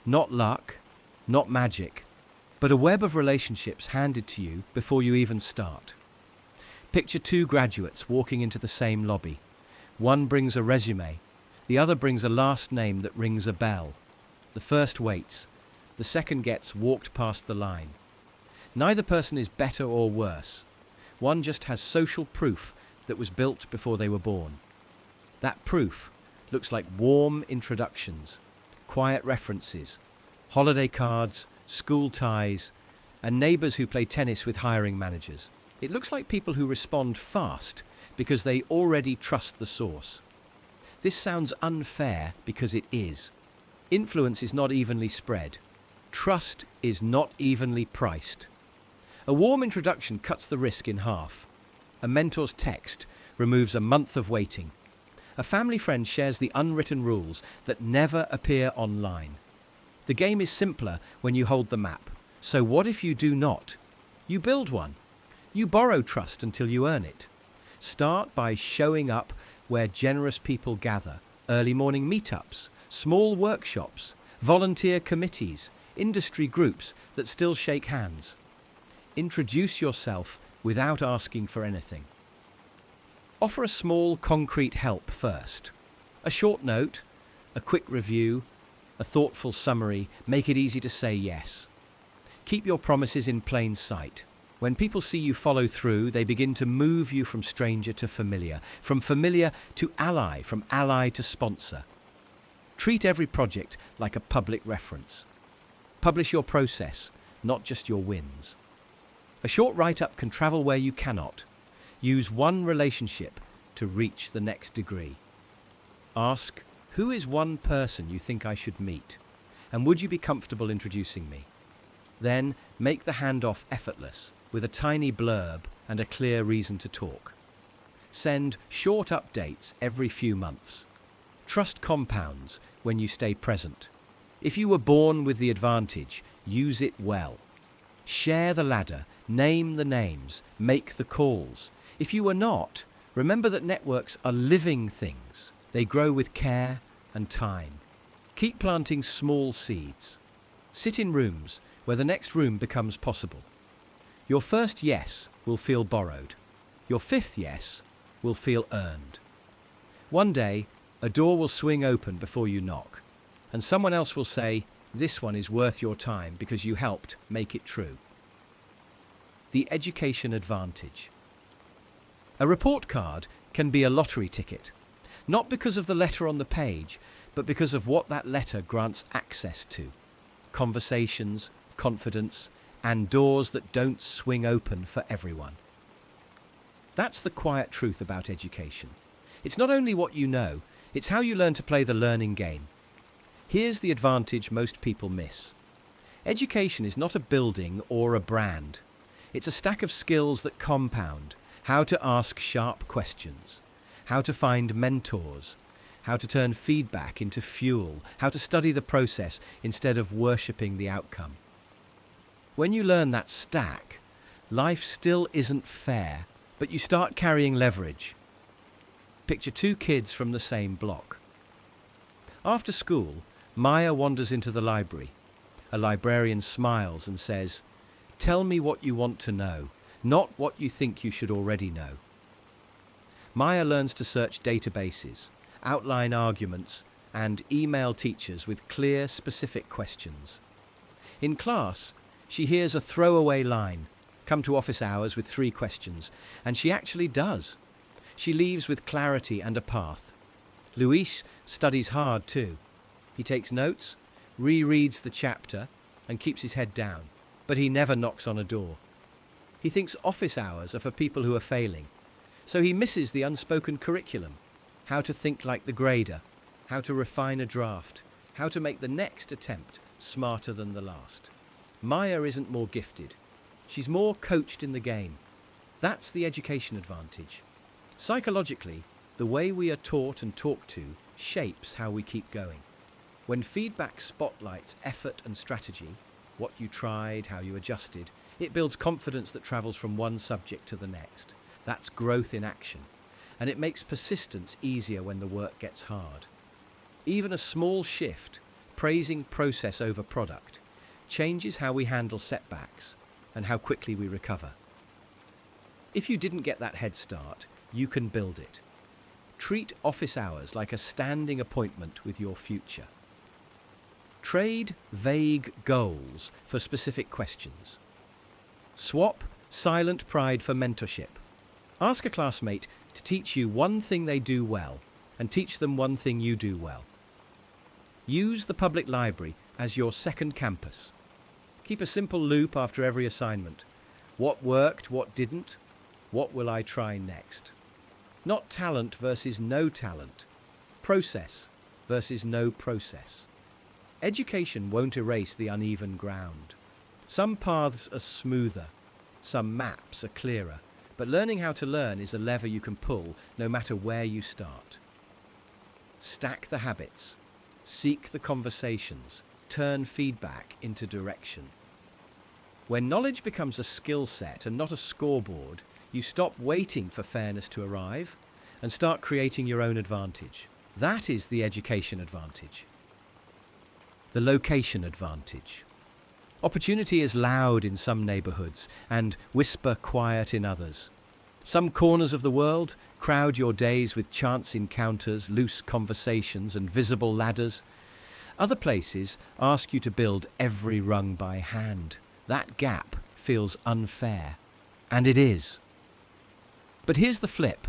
Not luck, not magic, but a web of relationships handed to you before you even start. Picture two graduates walking into the same lobby. One brings a resume, the other brings a last name that rings a bell. The first waits, the second gets walked past the line. Neither person is better or worse. One just has social proof that was built before they were born. That proof looks like warm introductions, quiet references, holiday cards, school ties, and neighbours who play tennis with hiring managers. It looks like people who respond fast because they already trust the source. This sounds unfair because it is. Influence is not evenly spread. Trust is not evenly priced. A warm introduction cuts the risk in half. A mentor's text removes a month of waiting. A family friend shares the unwritten rules that never appear online. The game is simpler when you hold the map. So what if you do not? You build one. You borrow trust until you earn it. Start by showing up where generous people gather. Early morning meetups, small workshops, volunteer committees, industry groups that still shake hands. Introduce yourself without asking for anything. Offer a small, concrete help first. A short note, a quick review, a thoughtful summary. Make it easy to say yes. Keep your promises in plain sight. When people see you follow through, they begin to move you from stranger to familiar, from familiar to ally, from ally to sponsor. Treat every project like a public reference. Publish your process, not just your wins. A short write-up can travel where you cannot. Use one relationship to reach the next degree. Ask, who is one person you think I should meet? And would you be comfortable introducing me? Then make the handoff effortless, with a tiny blurb and a clear reason to talk. Send short updates every few months. Trust compounds when you stay present. If you were born with the advantage, use it well. Share the ladder, name the names, make the calls. If you were not, remember that networks are living things. They grow with care and time. Keep planting small seeds. Sit in rooms where the next room becomes possible. Your first yes will feel borrowed. Your fifth yes will feel earned. One day, a door will swing open before you knock, and someone else will say, this one is worth your time because you helped make it true. The Education Advantage. A report card can be a lottery ticket, not because of the letter on the page, but because of what that letter grants access to. Conversations, confidence, and doors that don't swing open for everyone. That's the quiet truth about education. It's not only what you know, it's how you learn to play the learning game. Here's the advantage most people miss. Education is not a building or a brand. It's a stack of skills that compound. How to ask sharp questions, how to find mentors, how to turn feedback into fuel, how to study the process instead of worshipping the outcome. When you learn that stack, life still isn't fair, but you start carrying leverage. Picture two kids from the same block. After school, Maya wanders into the library. A librarian smiles and says, "Tell me what you want to know, not what you think you should already know." Maya learns to search databases, outline arguments, and email teachers with clear, specific questions. In class, she hears a throwaway line, "Come to office hours with 3 questions," and she actually does. She leaves with clarity and a path. Luis studies hard too. He takes notes, rereads the chapter, and keeps his head down, but he never knocks on a door. He thinks office hours are for people who are failing, so he misses the unspoken curriculum: how to think like the grader, how to refine a draft, how to make the next attempt smarter than the last. Maya isn't more gifted. She's more coached in the game. That's the education advantage. Psychologically, the way we are taught and talked to shapes how we keep going. When feedback spotlights effort and strategy, what you tried, how you adjusted, it builds confidence that travels from one subject to the next. That's growth in action, and it makes persistence easier when the work gets hard. Even a small shift, praising process over product, changes how we handle setbacks and how quickly we recover. If you didn't get that head start, you can build it. Treat office hours like a standing appointment with your future. Trade vague goals for specific questions. Swap silent pride for mentorship. Ask a classmate to teach you one thing they do well and teach them one thing you do well. Use the public library as your second campus. Keep a simple loop after every assignment. What worked, what didn't? What will I try next? Not talent versus no talent. Process versus no process. Education won't erase the uneven ground. Some paths are smoother, some maps are clearer, but learning how to learn is a lever you can pull no matter where you start. Stack the habits, seek the conversations, turn feedback into direction. When knowledge becomes a skill set and not a scoreboard, you stop waiting for fairness to arrive and start creating your own advantage. That is the education advantage. The location advantage. Opportunity is loud in some neighborhoods and whisper quiet in others. Some corners of the world crowd your days with chance encounters, loose conversations, and visible ladders. Other places ask you to build every rung by hand. That gap feels unfair, and it is. But here's the flip.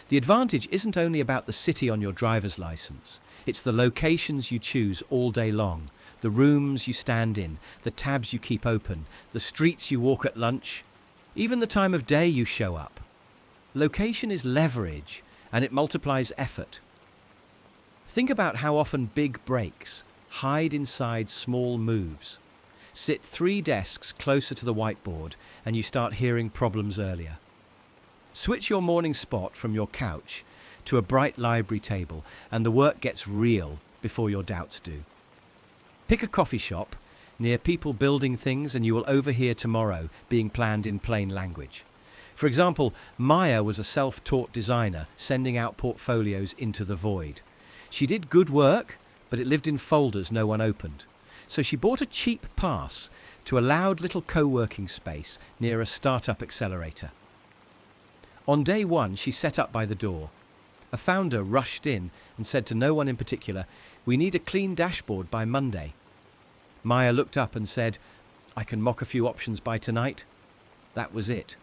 The advantage isn't only about the city on your driver's license. It's the locations you choose all day long, the rooms you stand in, the tabs you keep open, the streets you walk at lunch, even the time of day you show up. Location is leverage, and it multiplies effort. Think about how often big breaks hide inside small moves. Sit 3 desks closer to the whiteboard, and you start hearing problems earlier. Switch your morning spot from your couch to a bright library table, and the work gets real before your doubts do. Pick a coffee shop near people building things, and you will overhear tomorrow being planned in plain language. For example, Maya was a self-taught designer sending out portfolios into the void. She did good work, but it lived in folders no one opened. So she bought a cheap pass to a loud little co-working space near a startup accelerator. On day 1, she set up by the door. A founder rushed in and said to no one in particular, "We need a clean dashboard by Monday." Maya looked up and said, "I can mock a few options by tonight." That was it.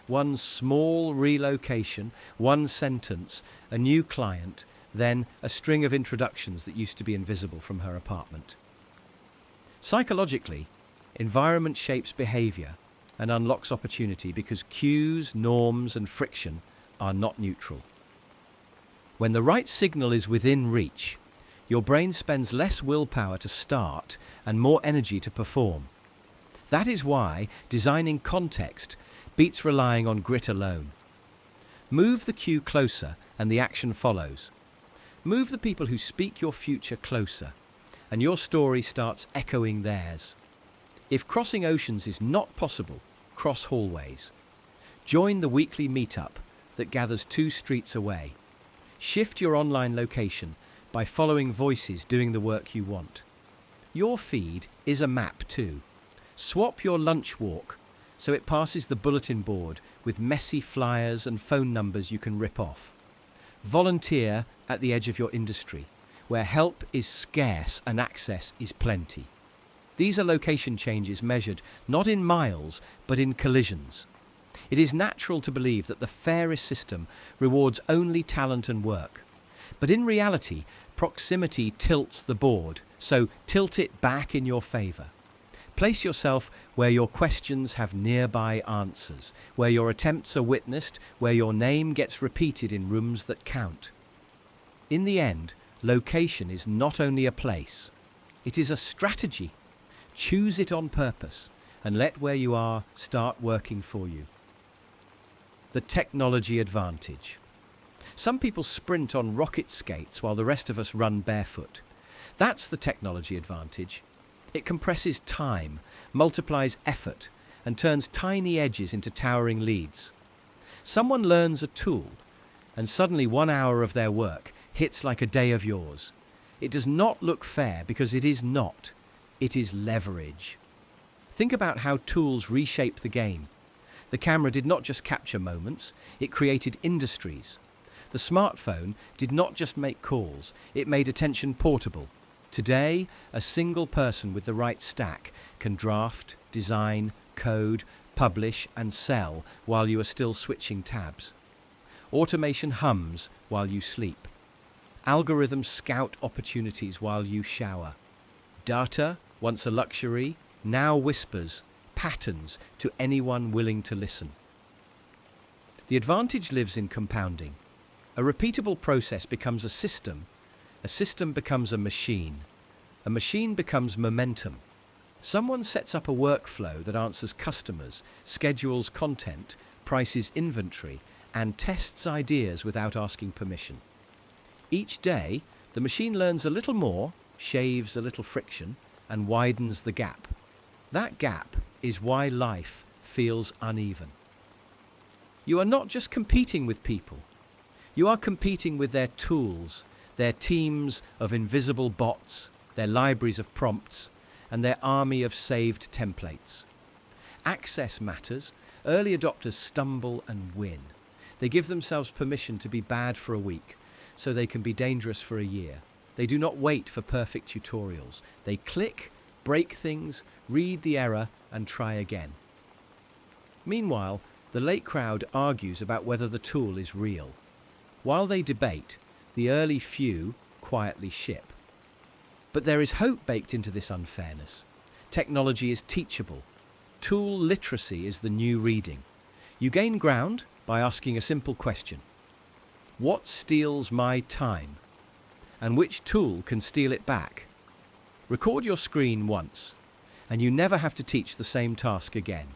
One small relocation, one sentence, a new client, then a string of introductions that used to be invisible from her apartment. Psychologically, environment shapes behavior and unlocks opportunity because cues, norms, and friction are not neutral. When the right signal is within reach, your brain spends less willpower to start and more energy to perform. That is why designing context beats relying on grit alone. Move the cue closer and the action follows. Move the people who speak your future closer, and your story starts echoing theirs. If crossing oceans is not possible, cross hallways. Join the weekly meetup that gathers 2 streets away. Shift your online location by following voices doing the work you want. Your feed is a map too. Swap your lunch walk so it passes the bulletin board with messy flyers and phone numbers you can rip off. Volunteer at the edge of your industry, where help is scarce and access is plenty. These are location changes measured not in miles, but in collisions. It is natural to believe that the fairest system rewards only talent and work. But in reality, proximity tilts the board, so tilt it back in your favour. Place yourself where your questions have nearby answers, where your attempts are witnessed, where your name gets repeated in rooms that count. In the end, location is not only a place, it is a strategy. Choose it on purpose and let where you are start working for you. The technology advantage. Some people sprint on rocket skates while the rest of us run barefoot. That's the technology advantage. It compresses time, multiplies effort, and turns tiny edges into towering leads. Someone learns a tool, and suddenly 1 hour of their work hits like a day of yours. It does not look fair because it is not. It is leverage. Think about how tools reshape the game. The camera did not just capture moments, it created industries. The smartphone did not just make calls, it made attention portable. Today, a single person with the right stack can draft, design, code, publish, and sell while you are still switching tabs. Automation hums while you sleep. Algorithms scout opportunities while you shower. Data, once a luxury, now whispers patterns to anyone willing to listen. The advantage lives in compounding. A repeatable process becomes a system becomes a machine becomes momentum. Someone sets up a workflow that answers customers, schedules content, prices inventory, and tests ideas without asking permission. Each day, the machine learns a little more, shaves a little friction, and widens the gap. That gap is why life feels uneven. You are not just competing with people. You are competing with their tools, their teams of invisible bots, their libraries of prompts, and their army of saved templates. Access matters. Early adopters stumble and win. They give themselves permission to be bad for a week, so they can be dangerous for a year. They do not wait for perfect tutorials. They click, break things, read the error, and try again. Meanwhile, the late crowd argues about whether the tool is real. While they debate, the early few quietly ship. But there is hope baked into this unfairness. Technology is teachable. Tool literacy is the new reading. You gain ground by asking a simple question. What steals my time? And which tool can steal it back? Record your screen once, and you never have to teach the same task again.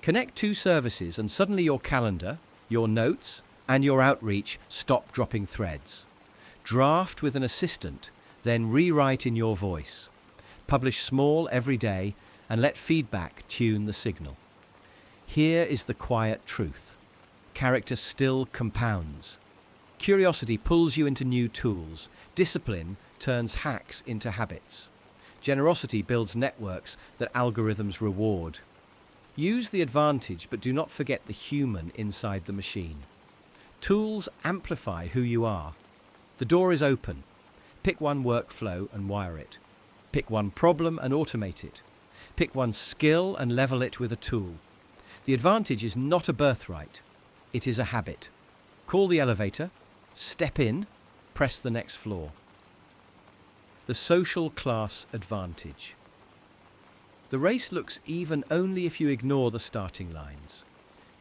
Connect two services and suddenly your calendar, your notes, and your outreach stop dropping threads. Draft with an assistant, then rewrite in your voice. Publish small every day and let feedback tune the signal. Here is the quiet truth. Character still compounds. Curiosity pulls you into new tools. Discipline turns hacks into habits. Generosity builds networks that algorithms reward. Use the advantage, but do not forget the human inside the machine. Tools amplify who you are. The door is open. Pick one workflow and wire it. Pick one problem and automate it. Pick one skill and level it with a tool. The advantage is not a birthright. It is a habit. Call the elevator, step in, press the next floor. The social class advantage. The race looks even only if you ignore the starting lines.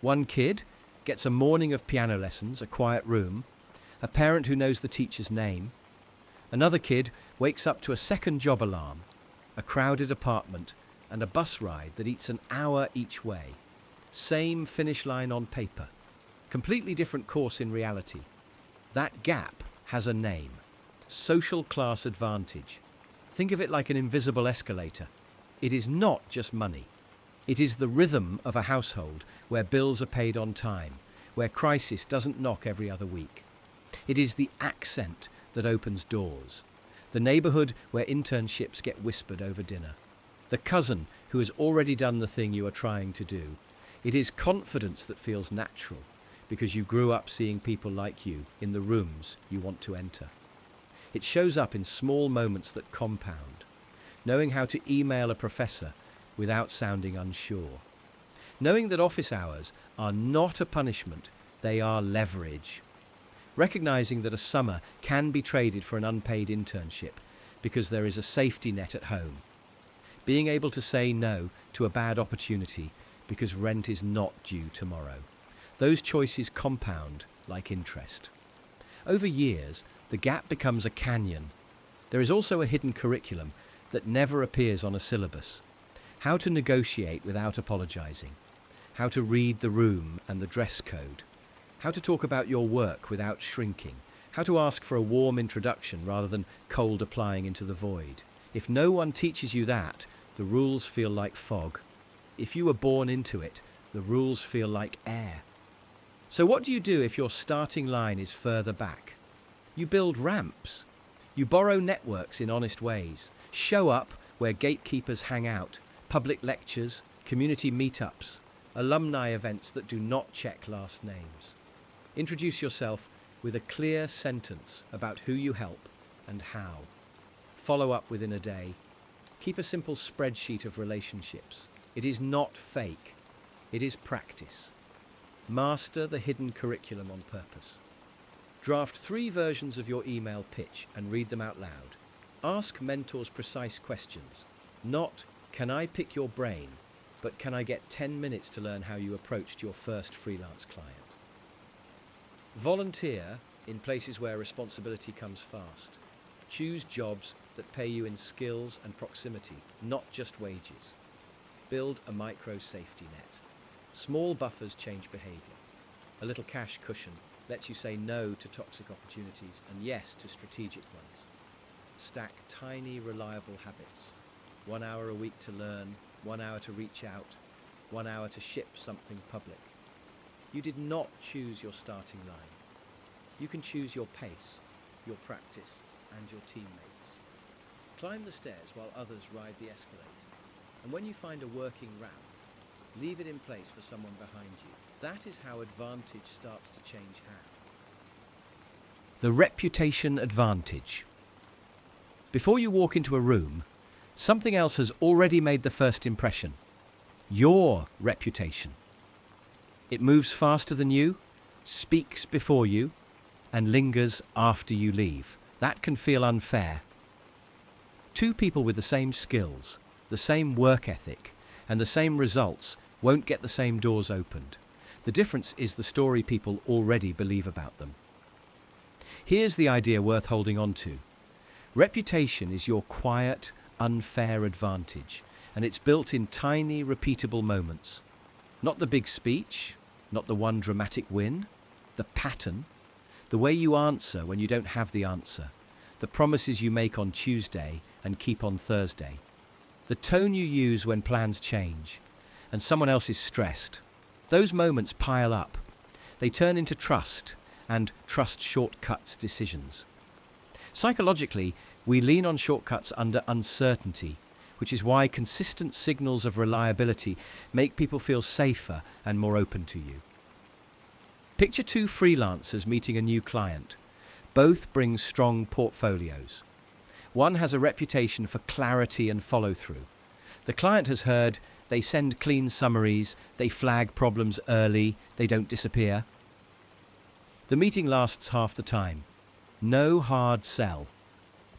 One kid gets a morning of piano lessons, a quiet room, a parent who knows the teacher's name. Another kid wakes up to a second job alarm, a crowded apartment, and a bus ride that eats an hour each way. Same finish line on paper. Completely different course in reality. That gap has a name. Social class advantage. Think of it like an invisible escalator. It is not just money. It is the rhythm of a household where bills are paid on time, where crisis doesn't knock every other week. It is the accent that opens doors. The neighborhood where internships get whispered over dinner. The cousin who has already done the thing you are trying to do. It is confidence that feels natural because you grew up seeing people like you in the rooms you want to enter. It shows up in small moments that compound. Knowing how to email a professor without sounding unsure. Knowing that office hours are not a punishment, they are leverage. Recognizing that a summer can be traded for an unpaid internship because there is a safety net at home. Being able to say no to a bad opportunity because rent is not due tomorrow. Those choices compound like interest. Over years, the gap becomes a canyon. There is also a hidden curriculum that never appears on a syllabus. How to negotiate without apologizing. How to read the room and the dress code. How to talk about your work without shrinking. How to ask for a warm introduction rather than cold applying into the void. If no one teaches you that, the rules feel like fog. If you were born into it, the rules feel like air. So what do you do if your starting line is further back? You build ramps. You borrow networks in honest ways. Show up where gatekeepers hang out. public lectures, community meetups, alumni events that do not check last names. Introduce yourself with a clear sentence about who you help and how. Follow up within a day. Keep a simple spreadsheet of relationships. It is not fake. It is practice. Master the hidden curriculum on purpose. Draft 3 versions of your email pitch and read them out loud. Ask mentors precise questions. Not, can I pick your brain, but can I get 10 minutes to learn how you approached your first freelance client? Volunteer in places where responsibility comes fast. Choose jobs that pay you in skills and proximity, not just wages. Build a micro safety net. Small buffers change behavior. A little cash cushion lets you say no to toxic opportunities and yes to strategic ones. Stack tiny, reliable habits. 1 hour a week to learn, 1 hour to reach out, 1 hour to ship something public. You did not choose your starting line. You can choose your pace, your practice, and your teammates. Climb the stairs while others ride the escalator. And when you find a working ramp, leave it in place for someone behind you. That is how advantage starts to change hands. The Reputation Advantage. Before you walk into a room, something else has already made the first impression. Your reputation. It moves faster than you, speaks before you, and lingers after you leave. That can feel unfair. 2 people with the same skills, the same work ethic, and the same results won't get the same doors opened. The difference is the story people already believe about them. Here's the idea worth holding on to. Reputation is your quiet, unfair advantage, and it's built in tiny, repeatable moments. Not the big speech, not the one dramatic win, the pattern, the way you answer when you don't have the answer, the promises you make on Tuesday and keep on Thursday, the tone you use when plans change and someone else is stressed. Those moments pile up. They turn into trust, and trust shortcuts decisions. Psychologically, we lean on shortcuts under uncertainty, which is why consistent signals of reliability make people feel safer and more open to you. Picture 2 freelancers meeting a new client. Both bring strong portfolios. One has a reputation for clarity and follow-through. The client has heard they send clean summaries, they flag problems early, they don't disappear. The meeting lasts half the time. No hard sell.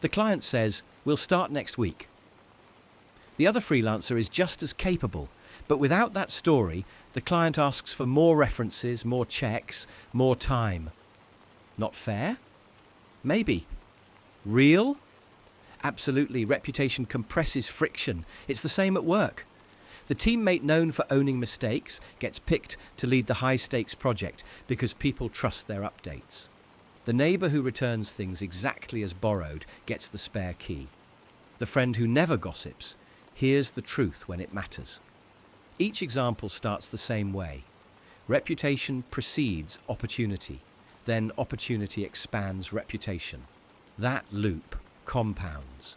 The client says, we'll start next week. The other freelancer is just as capable, but without that story, the client asks for more references, more checks, more time. Not fair? Maybe. Real? Absolutely. Reputation compresses friction. It's the same at work. The teammate known for owning mistakes gets picked to lead the high-stakes project because people trust their updates. The neighbour who returns things exactly as borrowed gets the spare key. The friend who never gossips hears the truth when it matters. Each example starts the same way. Reputation precedes opportunity, then opportunity expands reputation. That loop compounds.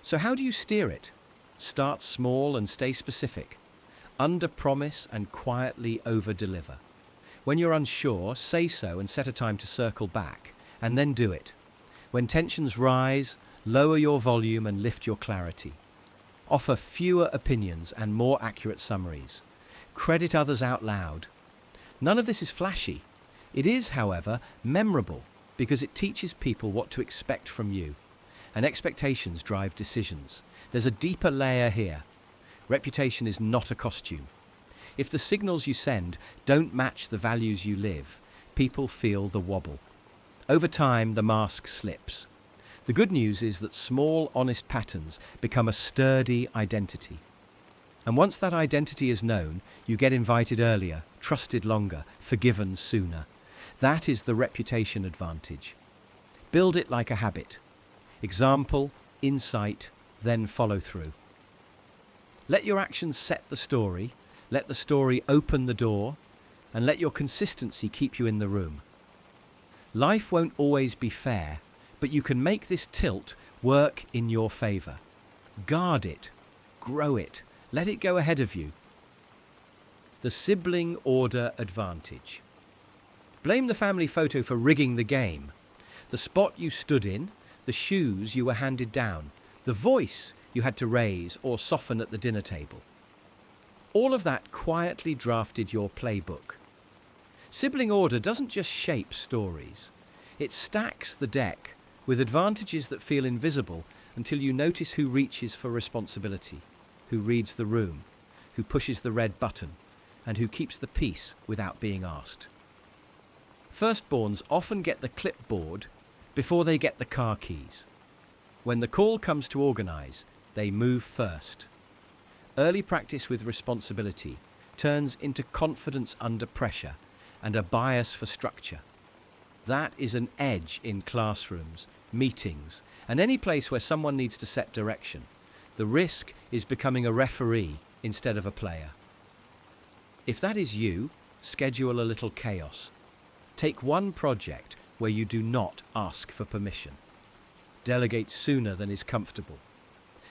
So how do you steer it? Start small and stay specific. Under-promise and quietly over-deliver. When you're unsure, say so and set a time to circle back, and then do it. When tensions rise, lower your volume and lift your clarity. Offer fewer opinions and more accurate summaries. Credit others out loud. None of this is flashy. It is, however, memorable because it teaches people what to expect from you. And expectations drive decisions. There's a deeper layer here. Reputation is not a costume. If the signals you send don't match the values you live, people feel the wobble. Over time, the mask slips. The good news is that small, honest patterns become a sturdy identity. And once that identity is known, you get invited earlier, trusted longer, forgiven sooner. That is the reputation advantage. Build it like a habit. Example, insight, then follow through. Let your actions set the story, let the story open the door, and let your consistency keep you in the room. Life won't always be fair, but you can make this tilt work in your favour. Guard it, grow it. Let it go ahead of you. The Sibling Order Advantage. Blame the family photo for rigging the game. The spot you stood in, the shoes you were handed down, the voice you had to raise or soften at the dinner table. All of that quietly drafted your playbook. Sibling order doesn't just shape stories. It stacks the deck with advantages that feel invisible until you notice who reaches for responsibility, who reads the room, who pushes the red button, and who keeps the peace without being asked. Firstborns often get the clipboard before they get the car keys. When the call comes to organise, they move first. Early practice with responsibility turns into confidence under pressure and a bias for structure. That is an edge in classrooms, meetings, and any place where someone needs to set direction. The risk is becoming a referee instead of a player. If that is you, schedule a little chaos. Take one project where you do not ask for permission. Delegate sooner than is comfortable.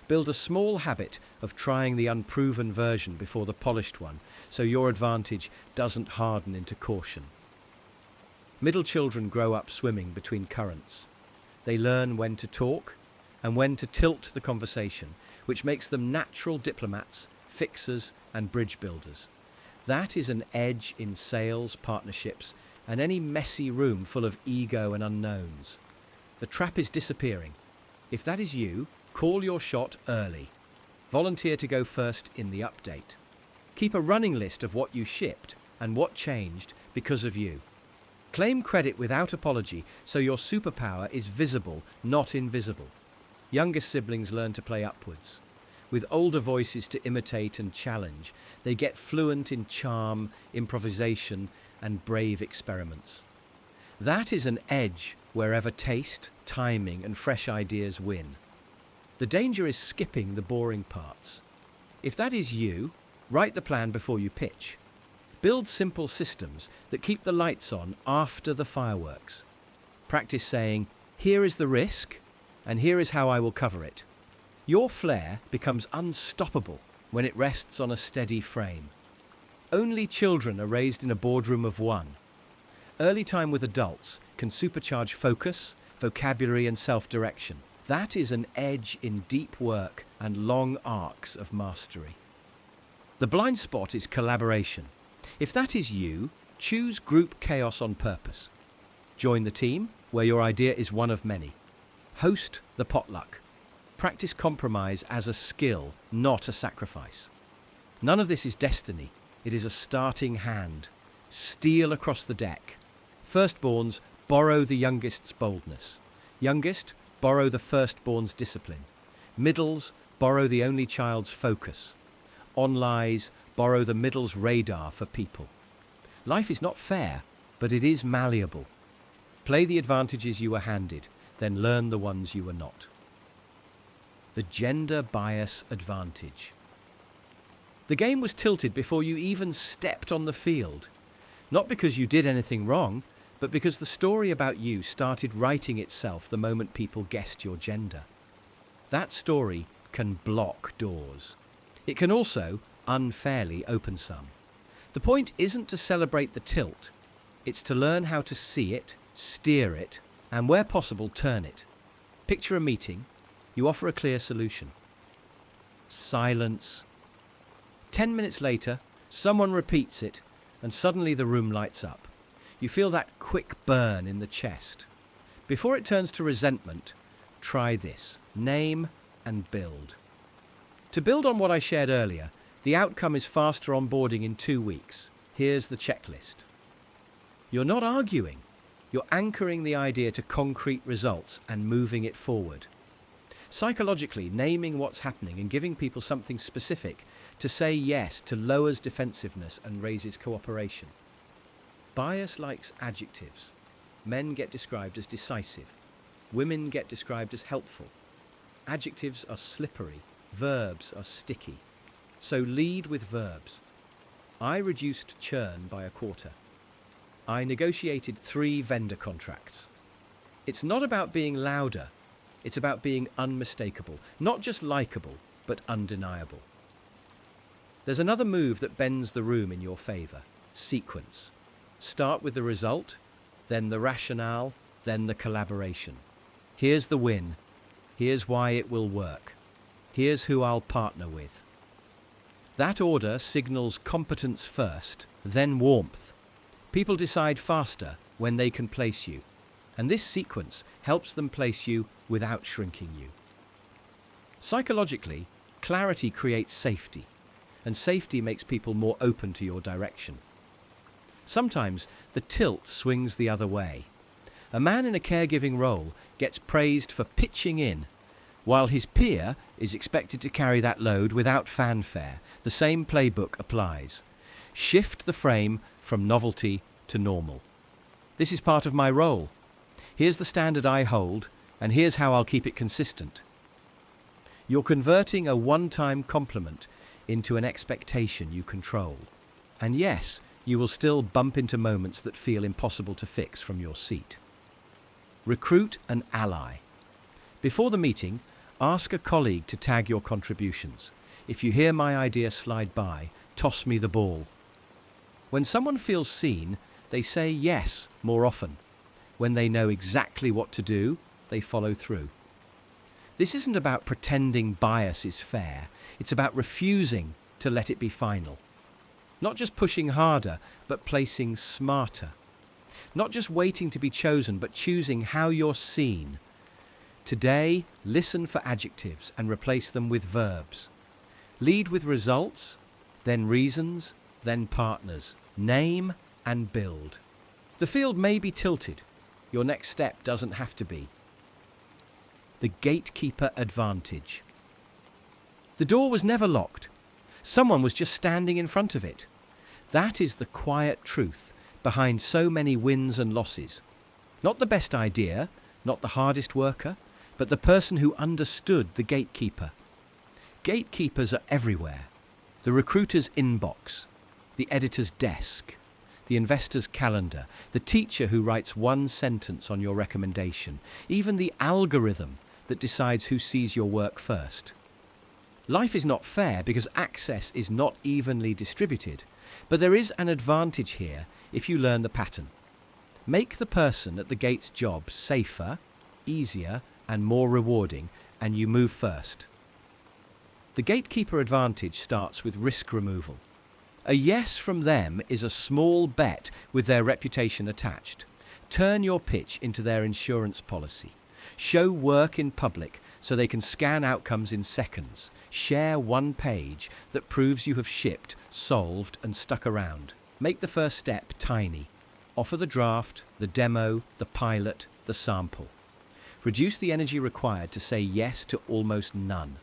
Build a small habit of trying the unproven version before the polished one, so your advantage doesn't harden into caution. Middle children grow up swimming between currents. They learn when to talk and when to tilt the conversation, which makes them natural diplomats, fixers, and bridge builders. That is an edge in sales, partnerships, and any messy room full of ego and unknowns. The trap is disappearing. If that is you, call your shot early. Volunteer to go first in the update. Keep a running list of what you shipped and what changed because of you. Claim credit without apology so your superpower is visible, not invisible. Younger siblings learn to play upwards. With older voices to imitate and challenge, they get fluent in charm, improvisation, and brave experiments. That is an edge wherever taste, timing, and fresh ideas win. The danger is skipping the boring parts. If that is you, write the plan before you pitch. Build simple systems that keep the lights on after the fireworks. Practice saying, "Here is the risk, and here is how I will cover it." Your flair becomes unstoppable when it rests on a steady frame. Only children are raised in a boardroom of one. Early time with adults can supercharge focus, vocabulary, and self-direction. That is an edge in deep work and long arcs of mastery. The blind spot is collaboration. If that is you, choose group chaos on purpose. Join the team where your idea is one of many. Host the potluck. Practice compromise as a skill, not a sacrifice. None of this is destiny. It is a starting hand. Steal across the deck. Firstborns borrow the youngest's boldness. Youngest borrow the firstborn's discipline. Middles borrow the only child's focus. Onlies borrow the middle's radar for people. Life is not fair, but it is malleable. Play the advantages you were handed, then learn the ones you were not. The Gender Bias Advantage. The game was tilted before you even stepped on the field. Not because you did anything wrong, but because the story about you started writing itself the moment people guessed your gender. That story can block doors. It can also unfairly open some. The point isn't to celebrate the tilt. It's to learn how to see it, steer it, and where possible, turn it. Picture a meeting. You offer a clear solution. Silence. 10 minutes later, someone repeats it, and suddenly the room lights up. You feel that quick burn in the chest. Before it turns to resentment, try this. Name and build. To build on what I shared earlier, the outcome is faster onboarding in 2 weeks. Here's the checklist. You're not arguing. You're anchoring the idea to concrete results and moving it forward. Psychologically, naming what's happening and giving people something specific to say yes to lowers defensiveness and raises cooperation. Bias likes adjectives. Men get described as decisive. Women get described as helpful. Adjectives are slippery. Verbs are sticky. So lead with verbs. I reduced churn by 1/4. I negotiated 3 vendor contracts. It's not about being louder. It's about being unmistakable, not just likable, but but undeniable. There's another move that bends the room in your favour: sequence. Start with the result, then the rationale, then the collaboration. Here's the win. Here's why it will work. Here's who I'll partner with. That order signals competence first, then warmth. People decide faster when they can place you, and this sequence helps them place you without shrinking you. Psychologically, clarity creates safety, and safety makes people more open to your direction. Sometimes the tilt swings the other way. A man in a caregiving role gets praised for pitching in, while his peer is expected to carry that load without fanfare. The same playbook applies. Shift the frame from novelty to normal. This is part of my role. Here's the standard I hold, and here's how I'll keep it consistent. You're converting a one-time compliment into an expectation you control. And yes, you will still bump into moments that feel impossible to fix from your seat. Recruit an ally. Before the meeting, ask a colleague to tag your contributions. If you hear my idea slide by, toss me the ball. When someone feels seen, they say yes more often. When they know exactly what to do, they follow through. This isn't about pretending bias is fair. It's about refusing to let it be final. Not just pushing harder, but placing smarter. Not just waiting to be chosen, but choosing how you're seen. Today, listen for adjectives and replace them with verbs. Lead with results, then reasons, then partners. Name and build. The field may be tilted. Your next step doesn't have to be. The Gatekeeper Advantage. The door was never locked. Someone was just standing in front of it. That is the quiet truth behind so many wins and losses. Not the best idea, not the hardest worker, but the person who understood the gatekeeper. Gatekeepers are everywhere. The recruiter's inbox, the editor's desk, the investor's calendar, the teacher who writes one sentence on your recommendation, even the algorithm that decides who sees your work first. Life is not fair because access is not evenly distributed, but there is an advantage here if you learn the pattern. Make the person at the gate's job safer, easier, and more rewarding, and you move first. The Gatekeeper Advantage starts with risk removal. A yes from them is a small bet with their reputation attached. Turn your pitch into their insurance policy. Show work in public so they can scan outcomes in seconds. Share one page that proves you have shipped, solved, and stuck around. Make the first step tiny. Offer the draft, the demo, the pilot, the sample. Reduce the energy required to say yes to almost none.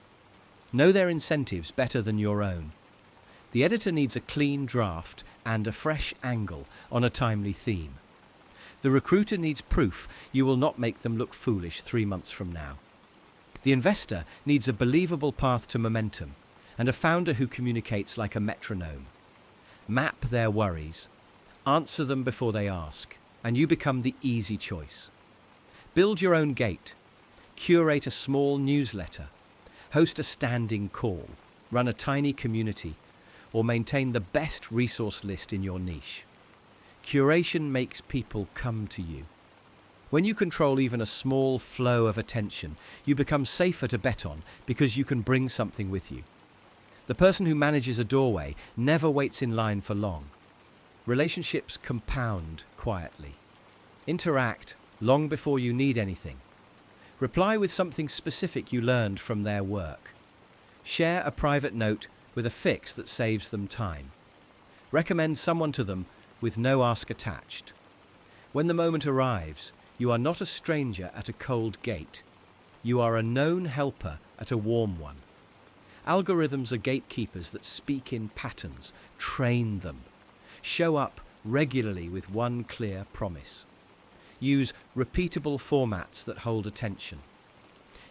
Know their incentives better than your own. The editor needs a clean draft and a fresh angle on a timely theme. The recruiter needs proof you will not make them look foolish 3 months from now. The investor needs a believable path to momentum and a founder who communicates like a metronome. Map their worries, answer them before they ask, and you become the easy choice. Build your own gate, curate a small newsletter, host a standing call, run a tiny community, or maintain the best resource list in your niche. Curation makes people come to you. When you control even a small flow of attention, you become safer to bet on because you can bring something with you. The person who manages a doorway never waits in line for long. Relationships compound quietly. Interact long before you need anything. Reply with something specific you learned from their work. Share a private note with a fix that saves them time. Recommend someone to them with no ask attached. When the moment arrives, you are not a stranger at a cold gate. You are a known helper at a warm one. Algorithms are gatekeepers that speak in patterns. Train them. Show up regularly with one clear promise. Use repeatable formats that hold attention.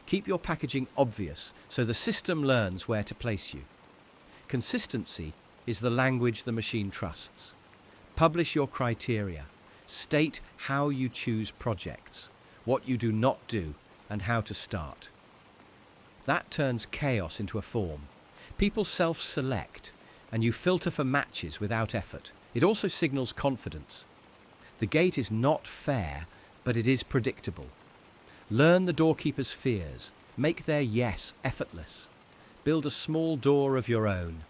Keep your packaging obvious so the system learns where to place you. Consistency is the language the machine trusts. Publish your criteria. State how you choose projects, what you do not do, and how to start. That turns chaos into a form. People self-select, and you filter for matches without effort. It also signals confidence. The gate is not fair, but it is predictable. Learn the doorkeeper's fears. Make their yes effortless. Build a small door of your own.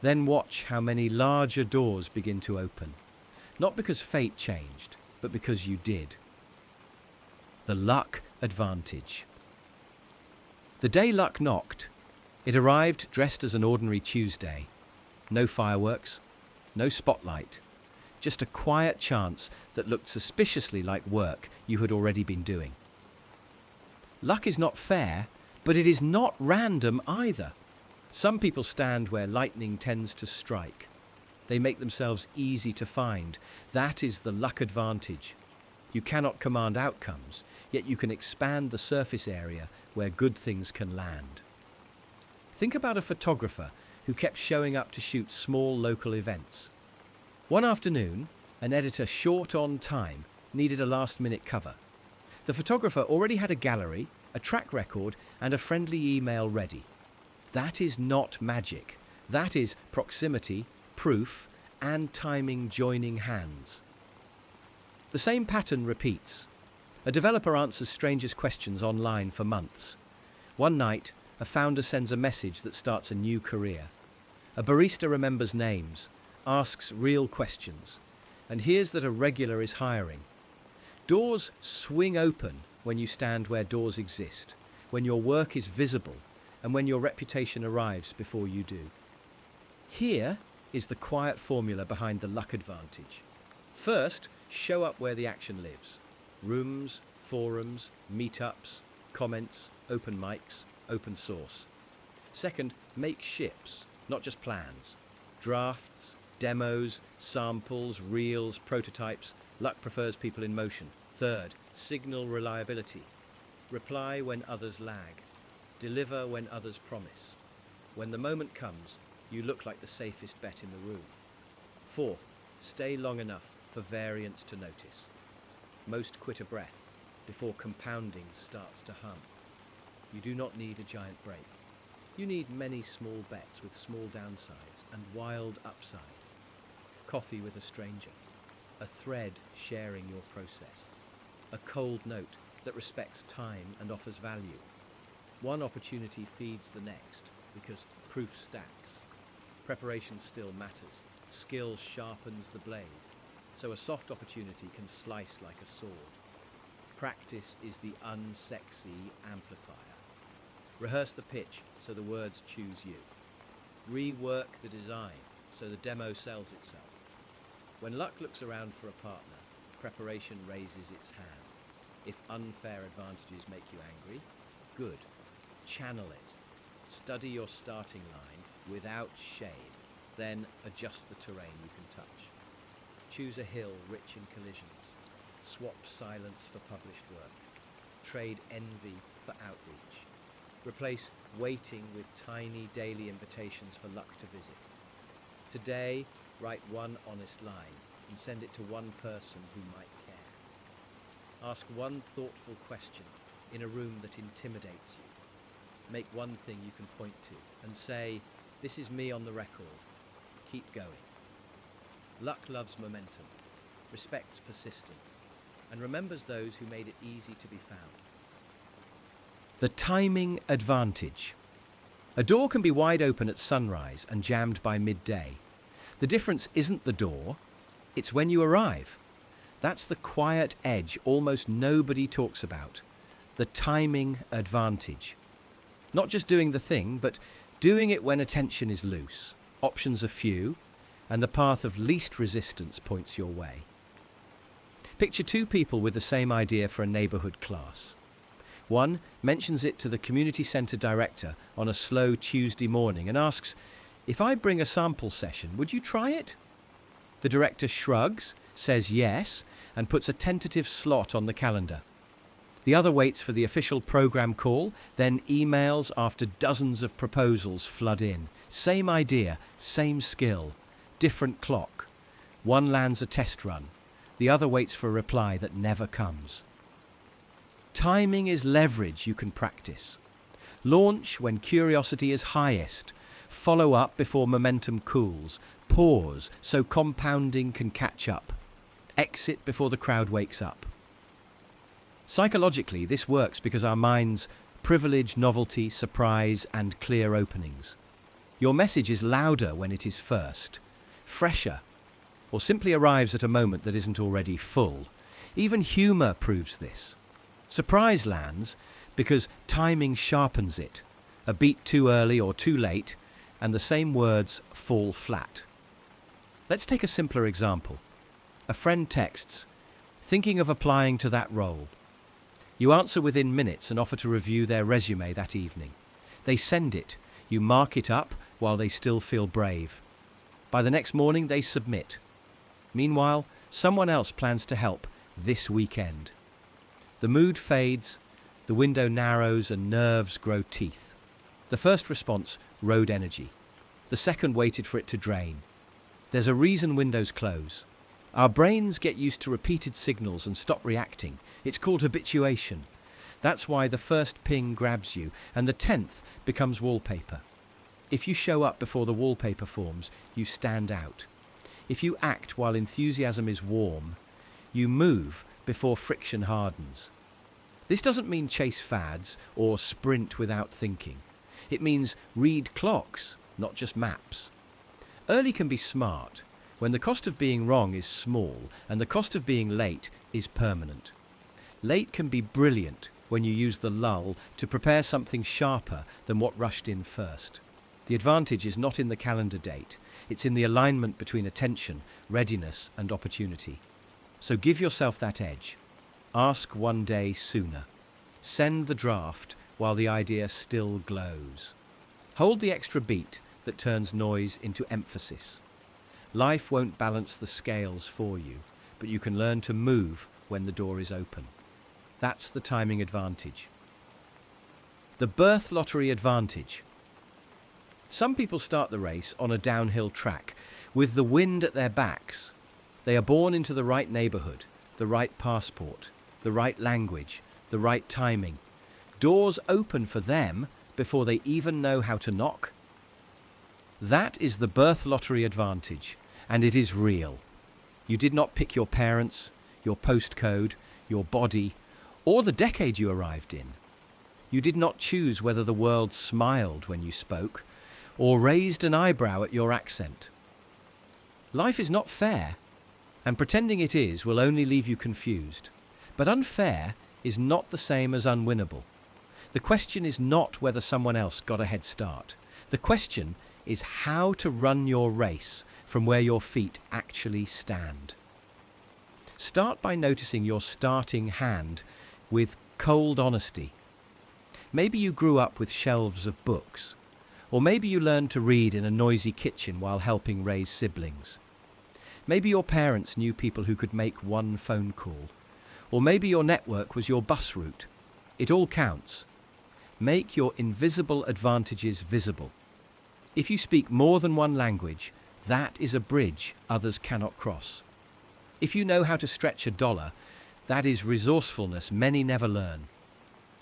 Then watch how many larger doors begin to open. Not because fate changed, but because you did. The luck advantage. The day luck knocked, it arrived dressed as an ordinary Tuesday. No fireworks, no spotlight, just a quiet chance that looked suspiciously like work you had already been doing. Luck is not fair, but it is not random either. Some people stand where lightning tends to strike. They make themselves easy to find. That is the luck advantage. You cannot command outcomes, yet you can expand the surface area where good things can land. Think about a photographer who kept showing up to shoot small local events. One afternoon, an editor short on time needed a last-minute cover. The photographer already had a gallery, a track record, and a friendly email ready. That is not magic. That is proximity, proof, and timing joining hands. The same pattern repeats. A developer answers strangers' questions online for months. One night, a founder sends a message that starts a new career. A barista remembers names, asks real questions, and hears that a regular is hiring. Doors swing open when you stand where doors exist, when your work is visible, and when your reputation arrives before you do. Here is the quiet formula behind the luck advantage. First, show up where the action lives. Rooms, forums, meetups, comments, open mics, open source. Second, make ships, not just plans. Drafts, demos, samples, reels, prototypes. Luck prefers people in motion. Third, signal reliability. Reply when others lag. Deliver when others promise. When the moment comes, you look like the safest bet in the room. Fourth, stay long enough for variance to notice. Most quit a breath before compounding starts to hum. You do not need a giant break. You need many small bets with small downsides and wild upside. Coffee with a stranger. A thread sharing your process. A cold note that respects time and offers value. One opportunity feeds the next because proof stacks. Preparation still matters. Skill sharpens the blade. So a soft opportunity can slice like a sword. Practice is the unsexy amplifier. Rehearse the pitch so the words choose you. Rework the design so the demo sells itself. When luck looks around for a partner, preparation raises its hand. If unfair advantages make you angry, good. Channel it. Study your starting line without shade. Then adjust the terrain you can touch. Choose a hill rich in collisions. Swap silence for published work. Trade envy for outreach. Replace waiting with tiny daily invitations for luck to visit. Today, write one honest line and send it to one person who might care. Ask one thoughtful question in a room that intimidates you. Make one thing you can point to and say, "This is me on the record. Keep going." Luck loves momentum, respects persistence, and remembers those who made it easy to be found. The timing advantage. A door can be wide open at sunrise and jammed by midday. The difference isn't the door, it's when you arrive. That's the quiet edge almost nobody talks about. The timing advantage. Not just doing the thing, but doing it when attention is loose, options are few, and the path of least resistance points your way. Picture two people with the same idea for a neighbourhood class. One mentions it to the community centre director on a slow Tuesday morning and asks, "If I bring a sample session, would you try it?" The director shrugs, says yes, and puts a tentative slot on the calendar. The other waits for the official programme call, then emails after dozens of proposals flood in. Same idea, same skill, different clock. One lands a test run, the other waits for a reply that never comes. Timing is leverage you can practice. Launch when curiosity is highest. Follow up before momentum cools. Pause so compounding can catch up. Exit before the crowd wakes up. Psychologically, this works because our minds privilege novelty, surprise, and clear openings. Your message is louder when it is first, fresher, or simply arrives at a moment that isn't already full. Even humour proves this. Surprise lands because timing sharpens it. A beat too early or too late, and the same words fall flat. Let's take a simpler example. A friend texts, thinking of applying to that role. You answer within minutes and offer to review their resume that evening. They send it. You mark it up while they still feel brave. By the next morning, they submit. Meanwhile, someone else plans to help this weekend. The mood fades, the window narrows, and nerves grow teeth. The first response rode energy. The second waited for it to drain. There's a reason windows close. Our brains get used to repeated signals and stop reacting. It's called habituation. That's why the first ping grabs you, and the 10th becomes wallpaper. If you show up before the wallpaper forms, you stand out. If you act while enthusiasm is warm, you move before friction hardens. This doesn't mean chase fads or sprint without thinking. It means read clocks, not just maps. Early can be smart when the cost of being wrong is small and the cost of being late is permanent. Late can be brilliant when you use the lull to prepare something sharper than what rushed in first. The advantage is not in the calendar date, it's in the alignment between attention, readiness, and opportunity. So give yourself that edge. Ask one day sooner. Send the draft while the idea still glows. Hold the extra beat that turns noise into emphasis. Life won't balance the scales for you, but you can learn to move when the door is open. That's the timing advantage. The birth lottery advantage. Some people start the race on a downhill track with the wind at their backs. They are born into the right neighbourhood, the right passport, the right language, the right timing. Doors open for them before they even know how to knock. That is the birth lottery advantage, and it is real. You did not pick your parents, your postcode, your body, or the decade you arrived in. You did not choose whether the world smiled when you spoke, or raised an eyebrow at your accent. Life is not fair, and pretending it is will only leave you confused. But unfair is not the same as unwinnable. The question is not whether someone else got a head start. The question is how to run your race from where your feet actually stand. Start by noticing your starting hand with cold honesty. Maybe you grew up with shelves of books, or maybe you learned to read in a noisy kitchen while helping raise siblings. Maybe your parents knew people who could make one phone call, or maybe your network was your bus route. It all counts. Make your invisible advantages visible. If you speak more than one language, that is a bridge others cannot cross. If you know how to stretch $1, that is resourcefulness many never learn.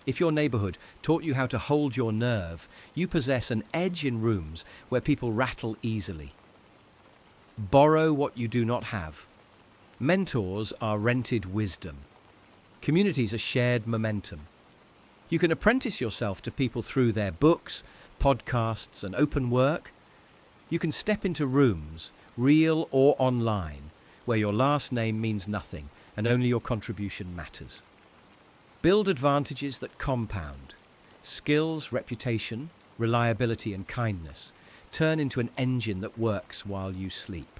If your neighbourhood taught you how to hold your nerve, you possess an edge in rooms where people rattle easily. Borrow what you do not have. Mentors are rented wisdom. Communities are shared momentum. You can apprentice yourself to people through their books, podcasts, and open work. You can step into rooms, real or online, where your last name means nothing and only your contribution matters. Build advantages that compound. Skills, reputation, reliability, and kindness turn into an engine that works while you sleep.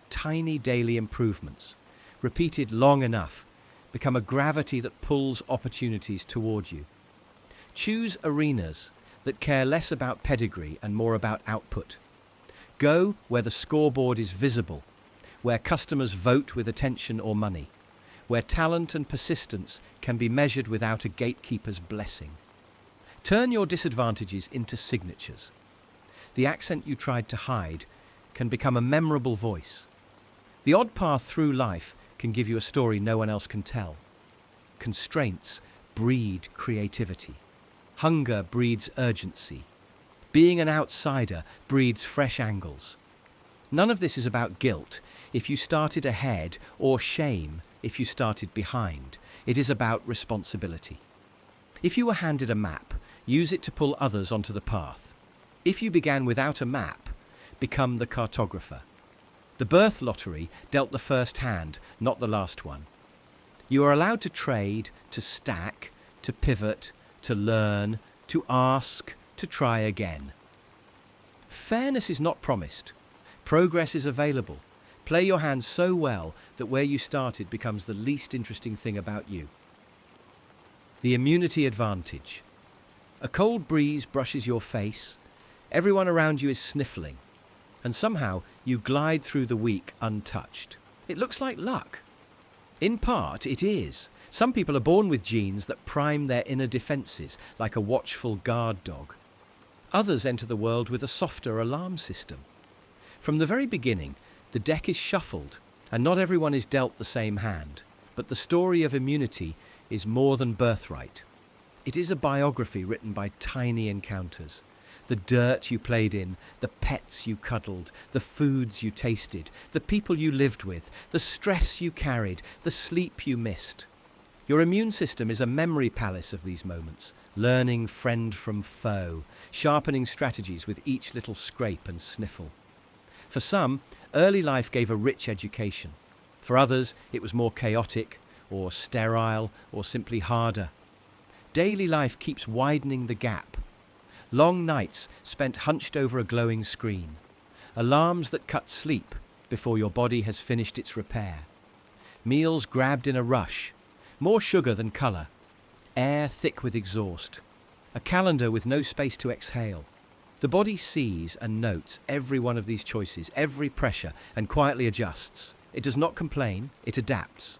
Tiny daily improvements, repeated long enough, become a gravity that pulls opportunities toward you. Choose arenas that care less about pedigree and more about output. Go where the scoreboard is visible, where customers vote with attention or money, where talent and persistence can be measured without a gatekeeper's blessing. Turn your disadvantages into signatures. The accent you tried to hide can become a memorable voice. The odd path through life can give you a story no one else can tell. Constraints breed creativity. Hunger breeds urgency. Being an outsider breeds fresh angles. None of this is about guilt if you started ahead or shame if you started behind. It is about responsibility. If you were handed a map, use it to pull others onto the path. If you began without a map, become the cartographer. The birth lottery dealt the first hand, not the last one. You are allowed to trade, to stack, to pivot, to learn, to ask, to try again. Fairness is not promised. Progress is available. Play your hand so well that where you started becomes the least interesting thing about you. The immunity advantage. A cold breeze brushes your face. Everyone around you is sniffling. And somehow you glide through the week untouched. It looks like luck. In part, it is. Some people are born with genes that prime their inner defences, like a watchful guard dog. Others enter the world with a softer alarm system. From the very beginning, the deck is shuffled, and not everyone is dealt the same hand. But the story of immunity is more than birthright. It is a biography written by tiny encounters. The dirt you played in, the pets you cuddled, the foods you tasted, the people you lived with, the stress you carried, the sleep you missed. Your immune system is a memory palace of these moments, learning friend from foe, sharpening strategies with each little scrape and sniffle. For some, early life gave a rich education. For others, it was more chaotic, or sterile, or simply harder. Daily life keeps widening the gap. Long nights spent hunched over a glowing screen. Alarms that cut sleep before your body has finished its repair. Meals grabbed in a rush. More sugar than colour. Air thick with exhaust. A calendar with no space to exhale. The body sees and notes every one of these choices, every pressure, and quietly adjusts. It does not complain, it adapts.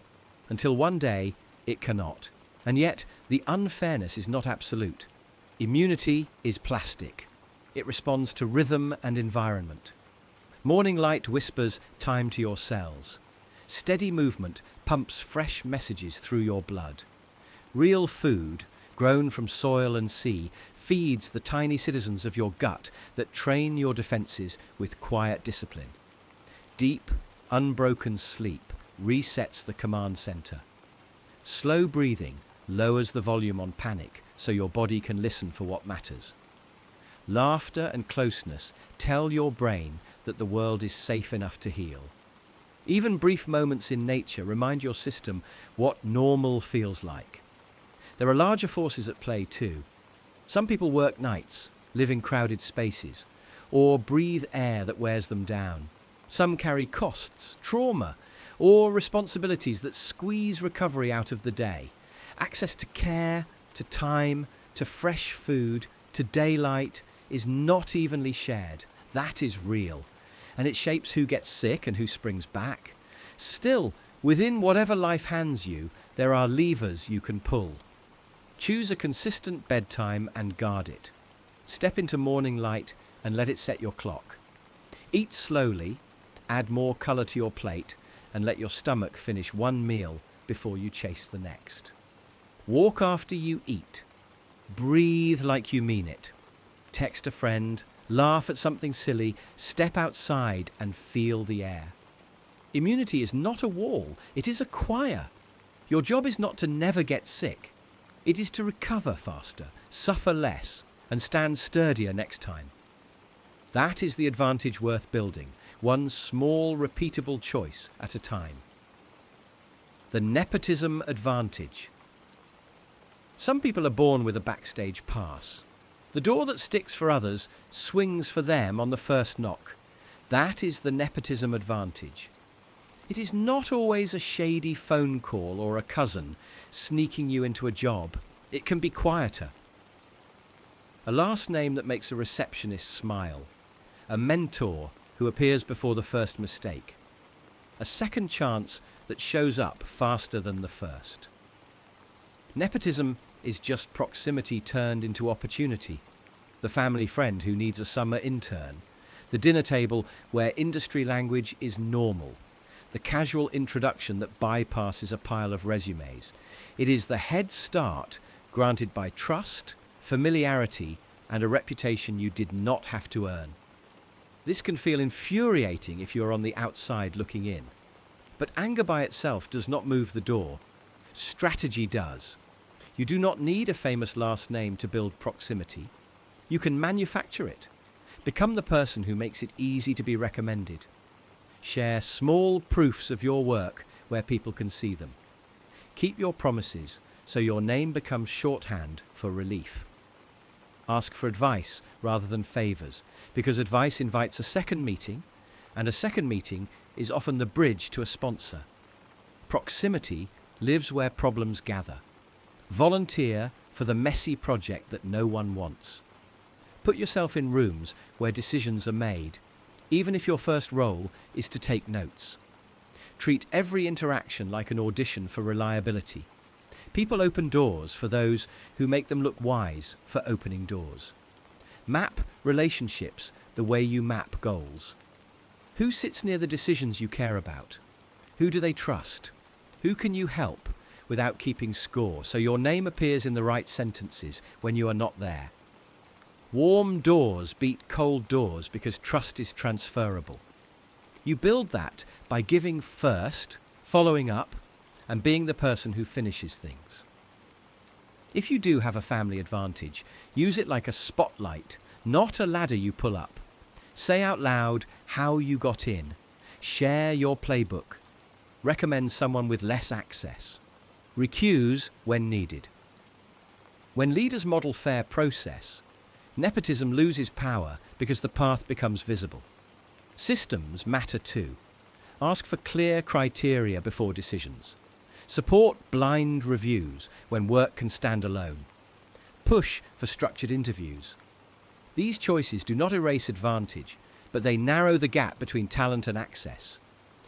Until one day, it cannot. And yet, the unfairness is not absolute. Immunity is plastic. It responds to rhythm and environment. Morning light whispers time to your cells. Steady movement pumps fresh messages through your blood. Real food, grown from soil and sea, feeds the tiny citizens of your gut that train your defences with quiet discipline. Deep, unbroken sleep resets the command centre. Slow breathing lowers the volume on panic so your body can listen for what matters. Laughter and closeness tell your brain that the world is safe enough to heal. Even brief moments in nature remind your system what normal feels like. There are larger forces at play too. Some people work nights, live in crowded spaces, or breathe air that wears them down. Some carry costs, trauma, or responsibilities that squeeze recovery out of the day. Access to care, to time, to fresh food, to daylight is not evenly shared. That is real. And it shapes who gets sick and who springs back. Still, within whatever life hands you, there are levers you can pull. Choose a consistent bedtime and guard it. Step into morning light and let it set your clock. Eat slowly, add more colour to your plate, and let your stomach finish one meal before you chase the next. Walk after you eat. Breathe like you mean it. Text a friend, laugh at something silly, step outside and feel the air. Immunity is not a wall, it is a choir. Your job is not to never get sick. It is to recover faster, suffer less, and stand sturdier next time. That is the advantage worth building, one small, repeatable choice at a time. The Nepotism Advantage. Some people are born with a backstage pass. The door that sticks for others swings for them on the first knock. That is the Nepotism Advantage. It is not always a shady phone call or a cousin sneaking you into a job. It can be quieter. A last name that makes a receptionist smile. A mentor who appears before the first mistake. A second chance that shows up faster than the first. Nepotism is just proximity turned into opportunity. The family friend who needs a summer intern. The dinner table where industry language is normal. The casual introduction that bypasses a pile of resumes. It is the head start granted by trust, familiarity, and a reputation you did not have to earn. This can feel infuriating if you're on the outside looking in. But anger by itself does not move the door. Strategy does. You do not need a famous last name to build proximity. You can manufacture it. Become the person who makes it easy to be recommended. Share small proofs of your work where people can see them. Keep your promises so your name becomes shorthand for relief. Ask for advice rather than favors, because advice invites a second meeting, and a second meeting is often the bridge to a sponsor. Proximity lives where problems gather. Volunteer for the messy project that no one wants. Put yourself in rooms where decisions are made, even if your first role is to take notes. Treat every interaction like an audition for reliability. People open doors for those who make them look wise for opening doors. Map relationships the way you map goals. Who sits near the decisions you care about? Who do they trust? Who can you help without keeping score so your name appears in the right sentences when you are not there? Warm doors beat cold doors because trust is transferable. You build that by giving first, following up, and being the person who finishes things. If you do have a family advantage, use it like a spotlight, not a ladder you pull up. Say out loud how you got in. Share your playbook. Recommend someone with less access. Recuse when needed. When leaders model fair process, nepotism loses power because the path becomes visible. Systems matter too. Ask for clear criteria before decisions. Support blind reviews when work can stand alone. Push for structured interviews. These choices do not erase advantage, but they narrow the gap between talent and access.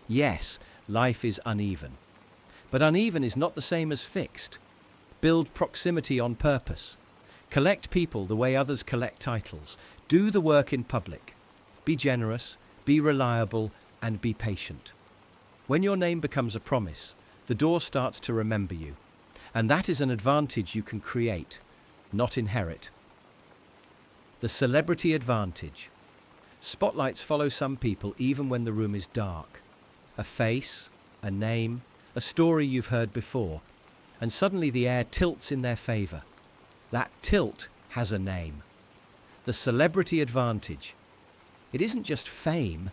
Yes, life is uneven. But uneven is not the same as fixed. Build proximity on purpose. Collect people the way others collect titles. Do the work in public. Be generous, be reliable, and be patient. When your name becomes a promise, the door starts to remember you. And that is an advantage you can create, not inherit. The Celebrity Advantage. Spotlights follow some people even when the room is dark. A face, a name, a story you've heard before, and suddenly the air tilts in their favor. That tilt has a name. The Celebrity Advantage. It isn't just fame,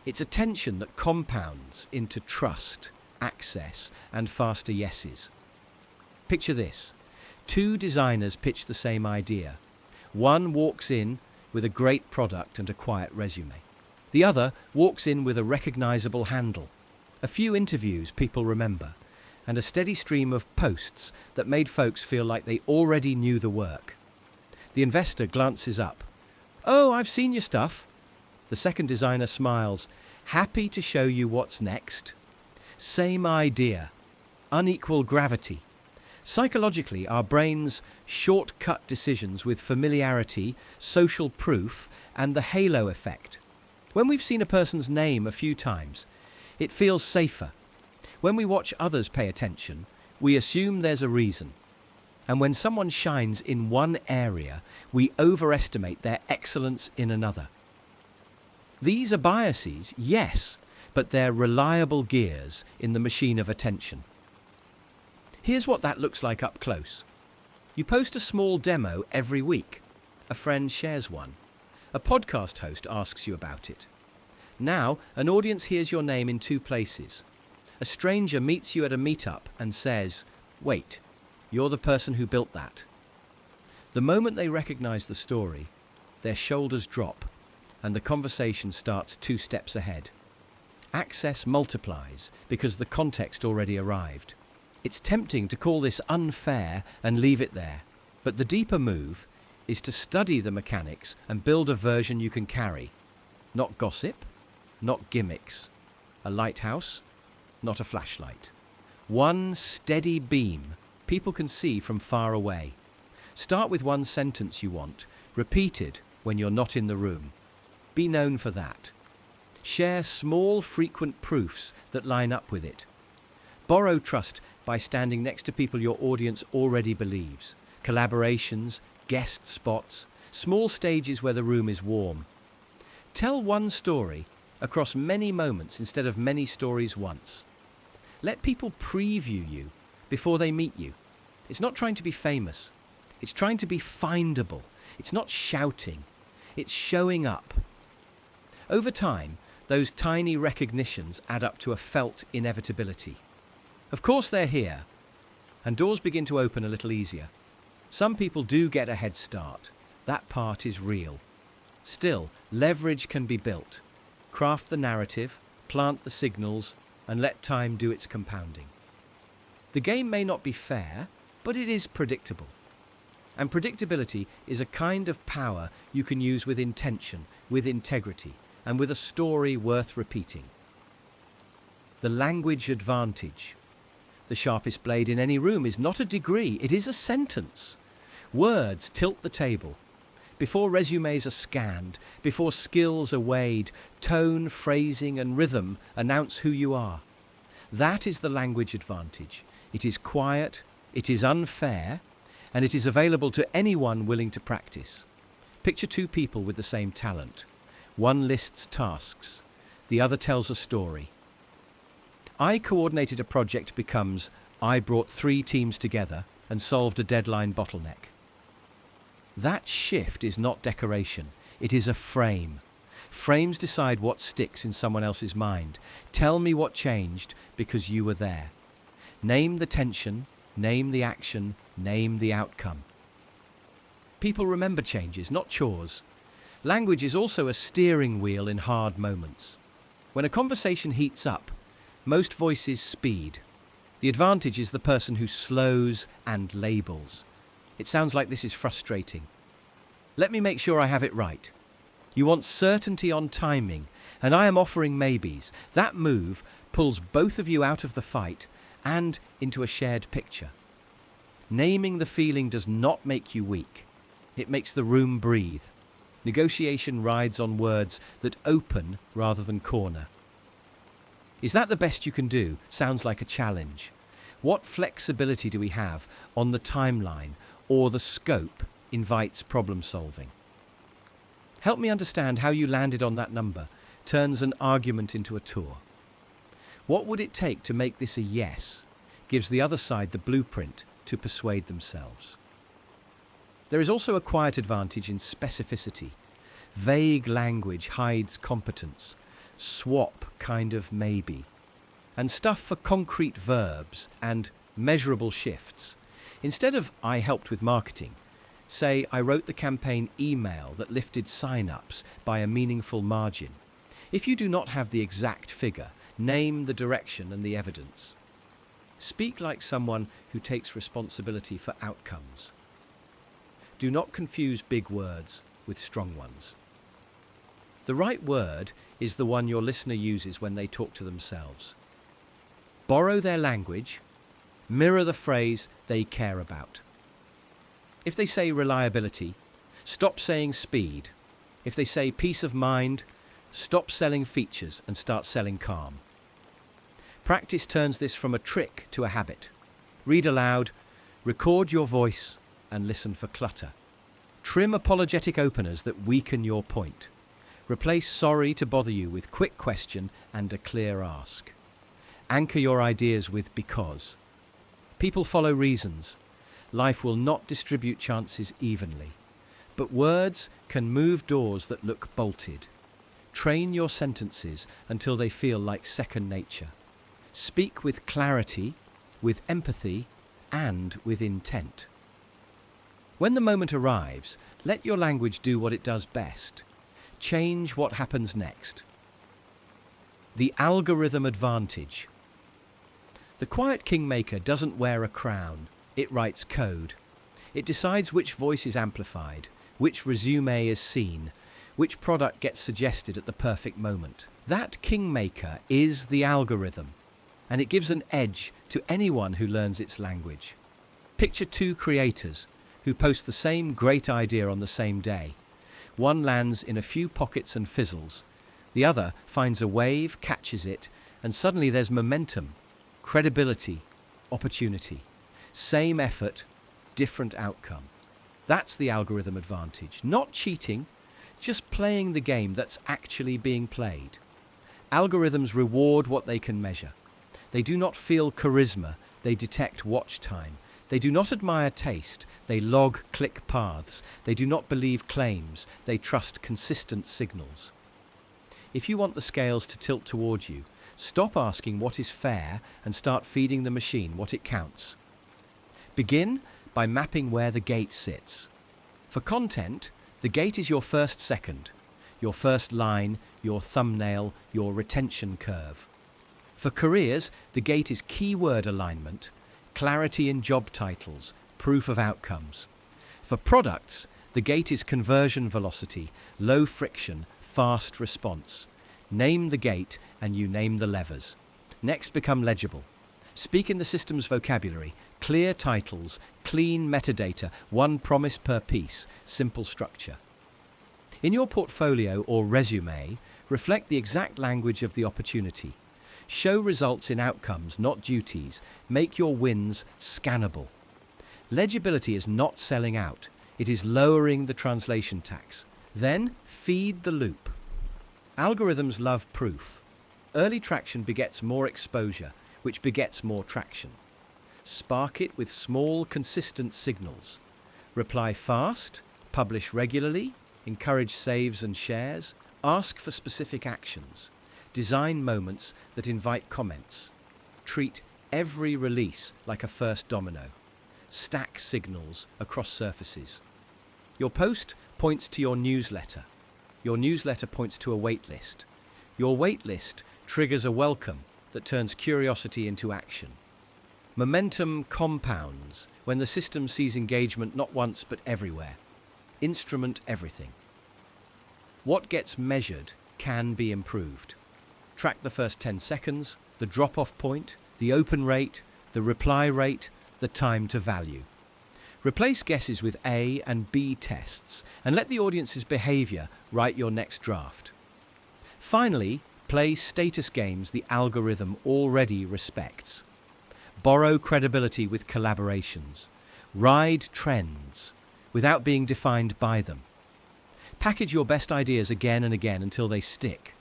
it's attention that compounds into trust, access, and faster yeses. Picture this. Two designers pitch the same idea. One walks in with a great product and a quiet resume. The other walks in with a recognizable handle, a few interviews people remember, and a steady stream of posts that made folks feel like they already knew the work. The investor glances up. "Oh, I've seen your stuff." The second designer smiles, happy to show you what's next. Same idea, unequal gravity. Psychologically, our brains shortcut decisions with familiarity, social proof, and the halo effect. When we've seen a person's name a few times, it feels safer. When we watch others pay attention, we assume there's a reason. And when someone shines in one area, we overestimate their excellence in another. These are biases, yes, but they're reliable gears in the machine of attention. Here's what that looks like up close. You post a small demo every week. A friend shares one. A podcast host asks you about it. Now, an audience hears your name in two places. A stranger meets you at a meetup and says, "Wait, you're the person who built that." The moment they recognize the story, their shoulders drop and the conversation starts 2 steps ahead. Access multiplies because the context already arrived. It's tempting to call this unfair and leave it there, but the deeper move is to study the mechanics and build a version you can carry. Not gossip, not gimmicks. A lighthouse, not a flashlight. One steady beam people can see from far away. Start with one sentence you want, repeated when you're not in the room. Be known for that. Share small, frequent proofs that line up with it. Borrow trust by standing next to people your audience already believes. Collaborations, guest spots, small stages where the room is warm. Tell one story across many moments instead of many stories once. Let people preview you before they meet you. It's not trying to be famous. It's trying to be findable. It's not shouting. It's showing up. Over time, those tiny recognitions add up to a felt inevitability. Of course they're here, and doors begin to open a little easier. Some people do get a head start. That part is real. Still, leverage can be built. Craft the narrative, plant the signals, and let time do its compounding. The game may not be fair, but it is predictable. And predictability is a kind of power you can use with intention, with integrity, and with a story worth repeating. The language advantage. The sharpest blade in any room is not a degree, it is a sentence. Words tilt the table. Before resumes are scanned, before skills are weighed, tone, phrasing, and rhythm announce who you are. That is the language advantage. It is quiet, it is unfair, and it is available to anyone willing to practice. Picture two people with the same talent. One lists tasks, the other tells a story. I coordinated a project becomes I brought 3 teams together and solved a deadline bottleneck. That shift is not decoration, it is a frame. Frames decide what sticks in someone else's mind. Tell me what changed because you were there. Name the tension, name the action, name the outcome. People remember changes, not chores. Language is also a steering wheel in hard moments. When a conversation heats up, most voices speed. The advantage is the person who slows and labels. It sounds like this is frustrating. Let me make sure I have it right. You want certainty on timing, and I am offering maybes. That move pulls both of you out of the fight and into a shared picture. Naming the feeling does not make you weak. It makes the room breathe. Negotiation rides on words that open rather than corner. Is that the best you can do? Sounds like a challenge. What flexibility do we have on the timeline or the scope invites problem solving? Help me understand how you landed on that number, turns an argument into a tour. What would it take to make this a yes? Gives the other side the blueprint to persuade themselves. There is also a quiet advantage in specificity. Vague language hides competence. Swap kind of maybe. And stuff for concrete verbs and measurable shifts. Instead of I helped with marketing, say I wrote the campaign email that lifted sign-ups by a meaningful margin. If you do not have the exact figure, name the direction and the evidence. Speak like someone who takes responsibility for outcomes. Do not confuse big words with strong ones. The right word is the one your listener uses when they talk to themselves. Borrow their language, mirror the phrase they care about. If they say reliability, stop saying speed. If they say peace of mind, stop selling features and start selling calm. Practice turns this from a trick to a habit. Read aloud, record your voice, and listen for clutter. Trim apologetic openers that weaken your point. Replace sorry to bother you with quick question and a clear ask. Anchor your ideas with because. People follow reasons. Life will not distribute chances evenly. But words can move doors that look bolted. Train your sentences until they feel like second nature. Speak with clarity, with empathy, and with intent. When the moment arrives, let your language do what it does best. Change what happens next. The algorithm advantage. The quiet kingmaker doesn't wear a crown, it writes code. It decides which voice is amplified, which resume is seen, which product gets suggested at the perfect moment. That kingmaker is the algorithm, and it gives an edge to anyone who learns its language. Picture 2 creators who post the same great idea on the same day. One lands in a few pockets and fizzles. The other finds a wave, catches it, and suddenly there's momentum, credibility, opportunity. Same effort, different outcome. That's the algorithm advantage. Not cheating, just playing the game that's actually being played. Algorithms reward what they can measure. They do not feel charisma, they detect watch time. They do not admire taste, they log click paths. They do not believe claims, they trust consistent signals. If you want the scales to tilt toward you, stop asking what is fair and start feeding the machine what it counts. Begin by mapping where the gate sits. For content, the gate is your first second, your first line, your thumbnail, your retention curve. For careers, the gate is keyword alignment, clarity in job titles, proof of outcomes. For products, the gate is conversion velocity, low friction, fast response. Name the gate and you name the levers. Next, become legible. Speak in the system's vocabulary, clear titles, clean metadata, one promise per piece, simple structure. In your portfolio or resume, reflect the exact language of the opportunity. Show results in outcomes, not duties. Make your wins scannable. Legibility is not selling out. It is lowering the translation tax. Then feed the loop. Algorithms love proof. Early traction begets more exposure, which begets more traction. Spark it with small, consistent signals. Reply fast, publish regularly, encourage saves and shares, ask for specific actions. Design moments that invite comments. Treat every release like a first domino. Stack signals across surfaces. Your post points to your newsletter. Your newsletter points to a waitlist. Your waitlist triggers a welcome that turns curiosity into action. Momentum compounds when the system sees engagement not once but everywhere. Instrument everything. What gets measured can be improved. Track the first 10 seconds, the drop-off point, the open rate, the reply rate, the time to value. Replace guesses with A and B tests and let the audience's behavior write your next draft. Finally, play status games the algorithm already respects. Borrow credibility with collaborations. Ride trends without being defined by them. Package your best ideas again and again until they stick.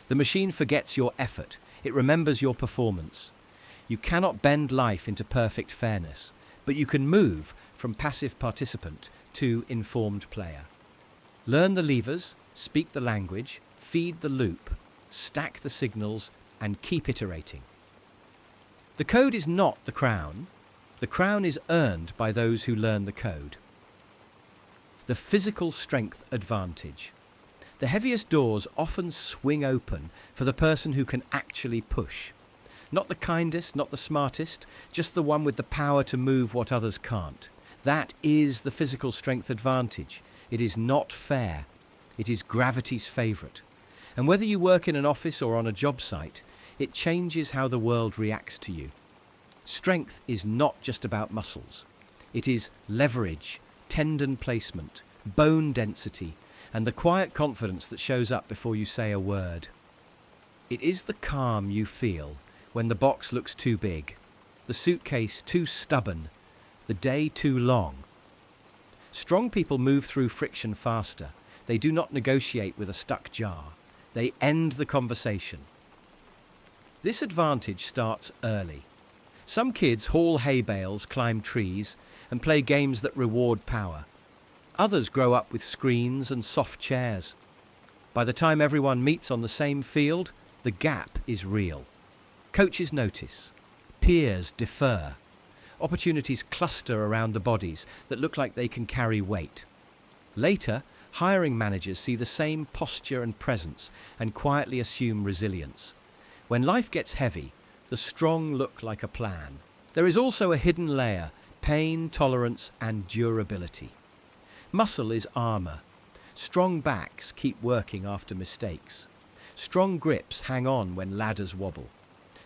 The machine forgets your effort. It remembers your performance. You cannot bend life into perfect fairness, but you can move from passive participant to informed player. Learn the levers, speak the language, feed the loop, stack the signals, and keep iterating. The code is not the crown. The crown is earned by those who learn the code. The physical strength advantage. The heaviest doors often swing open for the person who can actually push. Not the kindest, not the smartest, just the one with the power to move what others can't. That is the physical strength advantage. It is not fair. It is gravity's favourite. And whether you work in an office or on a job site, it changes how the world reacts to you. Strength is not just about muscles. It is leverage, tendon placement, bone density, and the quiet confidence that shows up before you say a word. It is the calm you feel when the box looks too big, the suitcase too stubborn, the day too long. Strong people move through friction faster. They do not negotiate with a stuck jar. They end the conversation. This advantage starts early. Some kids haul hay bales, climb trees, and play games that reward power. Others grow up with screens and soft chairs. By the time everyone meets on the same field, the gap is real. Coaches notice. Peers defer. Opportunities cluster around the bodies that look like they can carry weight. Later, hiring managers see the same posture and presence and quietly assume resilience. When life gets heavy, the strong look like a plan. There is also a hidden layer: pain, tolerance, and durability. Muscle is armor. Strong backs keep working after mistakes. Strong grips hang on when ladders wobble.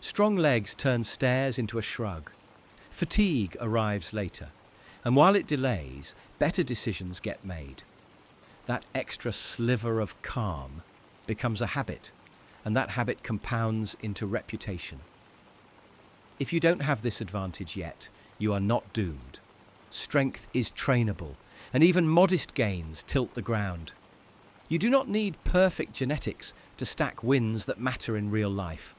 Strong legs turn stairs into a shrug. Fatigue arrives later, and while it delays, better decisions get made. That extra sliver of calm becomes a habit, and that habit compounds into reputation. If you don't have this advantage yet, you are not doomed. Strength is trainable, and even modest gains tilt the ground. You do not need perfect genetics to stack wins that matter in real life.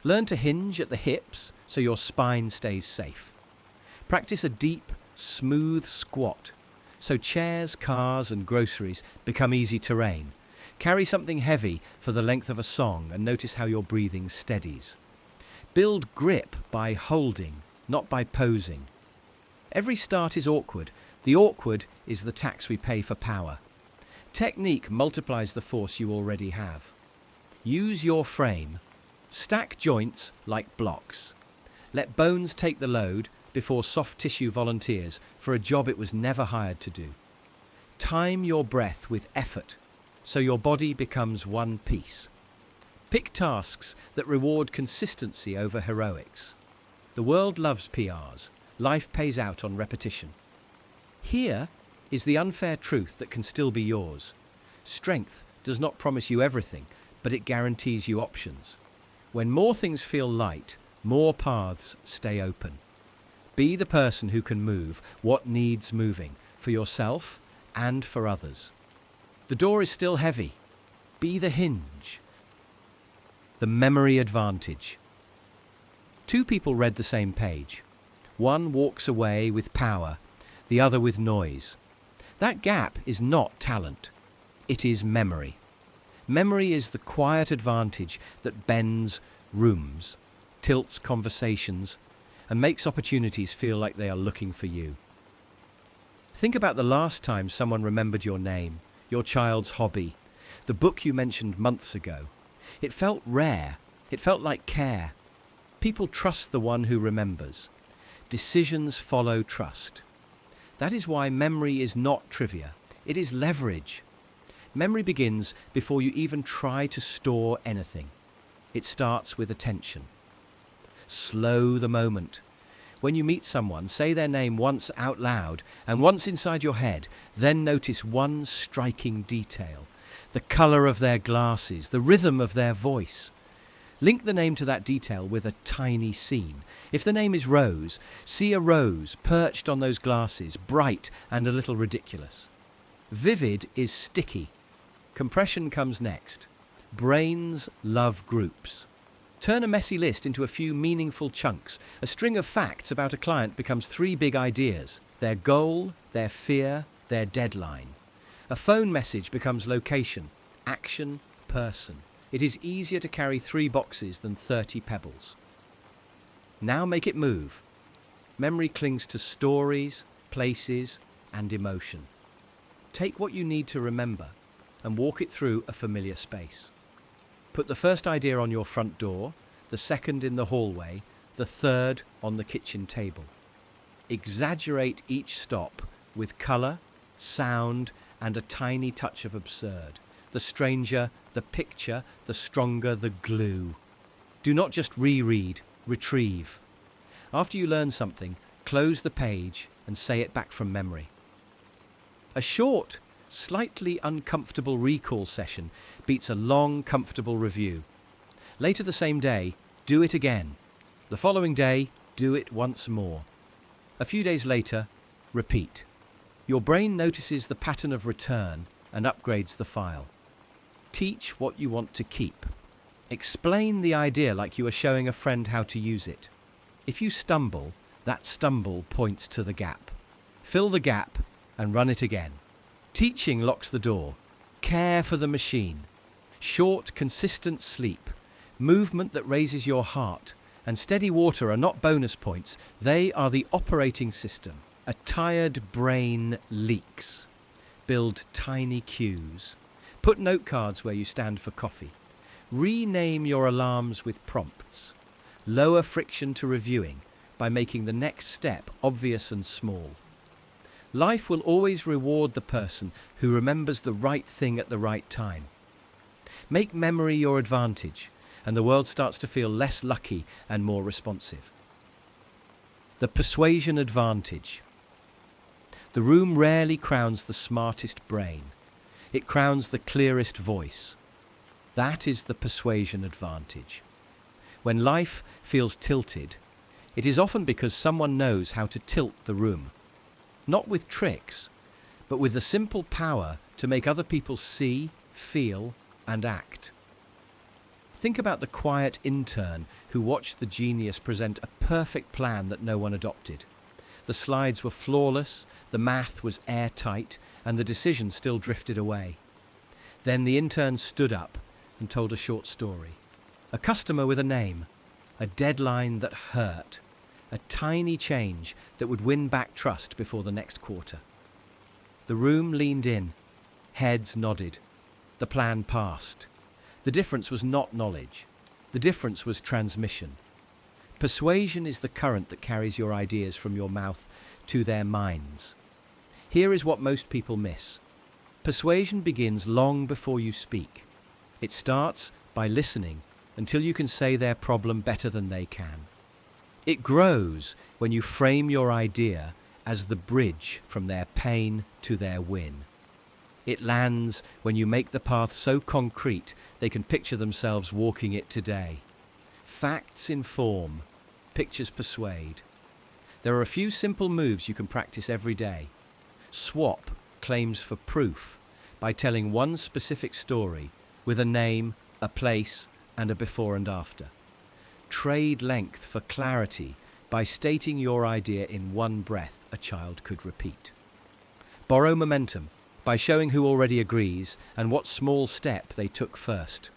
Learn to hinge at the hips so your spine stays safe. Practice a deep, smooth squat so chairs, cars, and groceries become easy terrain. Carry something heavy for the length of a song and notice how your breathing steadies. Build grip by holding, not by posing. Every start is awkward. The awkward is the tax we pay for power. Technique multiplies the force you already have. Use your frame. Stack joints like blocks. Let bones take the load before soft tissue volunteers for a job it was never hired to do. Time your breath with effort so your body becomes one piece. Pick tasks that reward consistency over heroics. The world loves PRs. Life pays out on repetition. Here is the unfair truth that can still be yours. Strength does not promise you everything, but it guarantees you options. When more things feel light, more paths stay open. Be the person who can move what needs moving for yourself and for others. The door is still heavy. Be the hinge. The memory advantage. Two people read the same page. One walks away with power, the other with noise. That gap is not talent. It is memory. Memory is the quiet advantage that bends rooms, tilts conversations, and makes opportunities feel like they are looking for you. Think about the last time someone remembered your name, your child's hobby, the book you mentioned months ago. It felt rare. It felt like care. People trust the one who remembers. Decisions follow trust. That is why memory is not trivia. It is leverage. Memory begins before you even try to store anything. It starts with attention. Slow the moment. When you meet someone, say their name once out loud and once inside your head, then notice one striking detail. The colour of their glasses, the rhythm of their voice. Link the name to that detail with a tiny scene. If the name is Rose, see a rose perched on those glasses, bright and a little ridiculous. Vivid is sticky. Compression comes next. Brains love groups. Turn a messy list into a few meaningful chunks. A string of facts about a client becomes 3 big ideas: their goal, their fear, their deadline. A phone message becomes location, action, person. It is easier to carry 3 boxes than 30 pebbles. Now make it move. Memory clings to stories, places, and emotion. Take what you need to remember and walk it through a familiar space. Put the first idea on your front door, the second in the hallway, the third on the kitchen table. Exaggerate each stop with colour, sound, and a tiny touch of absurd. The stranger, the picture, the stronger the glue. Do not just reread, retrieve. After you learn something, close the page and say it back from memory. A short, slightly uncomfortable recall session beats a long, comfortable review. Later the same day, do it again. The following day, do it once more. A few days later, repeat. Your brain notices the pattern of return and upgrades the file. Teach what you want to keep. Explain the idea like you are showing a friend how to use it. If you stumble, that stumble points to the gap. Fill the gap and run it again. Teaching locks the door. Care for the machine. Short, consistent sleep. Movement that raises your heart. And steady water are not bonus points. They are the operating system. A tired brain leaks. Build tiny cues. Put note cards where you stand for coffee. Rename your alarms with prompts. Lower friction to reviewing by making the next step obvious and small. Life will always reward the person who remembers the right thing at the right time. Make memory your advantage, and the world starts to feel less lucky and more responsive. The Persuasion Advantage. The room rarely crowns the smartest brain. It crowns the clearest voice. That is the Persuasion Advantage. When life feels tilted, it is often because someone knows how to tilt the room. Not with tricks, but with the simple power to make other people see, feel, and act. Think about the quiet intern who watched the genius present a perfect plan that no one adopted. The slides were flawless, the math was airtight, and the decision still drifted away. Then the intern stood up and told a short story. A customer with a name, a deadline that hurt, a tiny change that would win back trust before the next quarter. The room leaned in, heads nodded. The plan passed. The difference was not knowledge. The difference was transmission. Persuasion is the current that carries your ideas from your mouth to their minds. Here is what most people miss. Persuasion begins long before you speak. It starts by listening until you can say their problem better than they can. It grows when you frame your idea as the bridge from their pain to their win. It lands when you make the path so concrete they can picture themselves walking it today. Facts inform, pictures persuade. There are a few simple moves you can practice every day. Swap claims for proof by telling one specific story with a name, a place, and a before and after. Trade length for clarity by stating your idea in one breath a child could repeat. Borrow momentum by showing who already agrees and what small step they took first.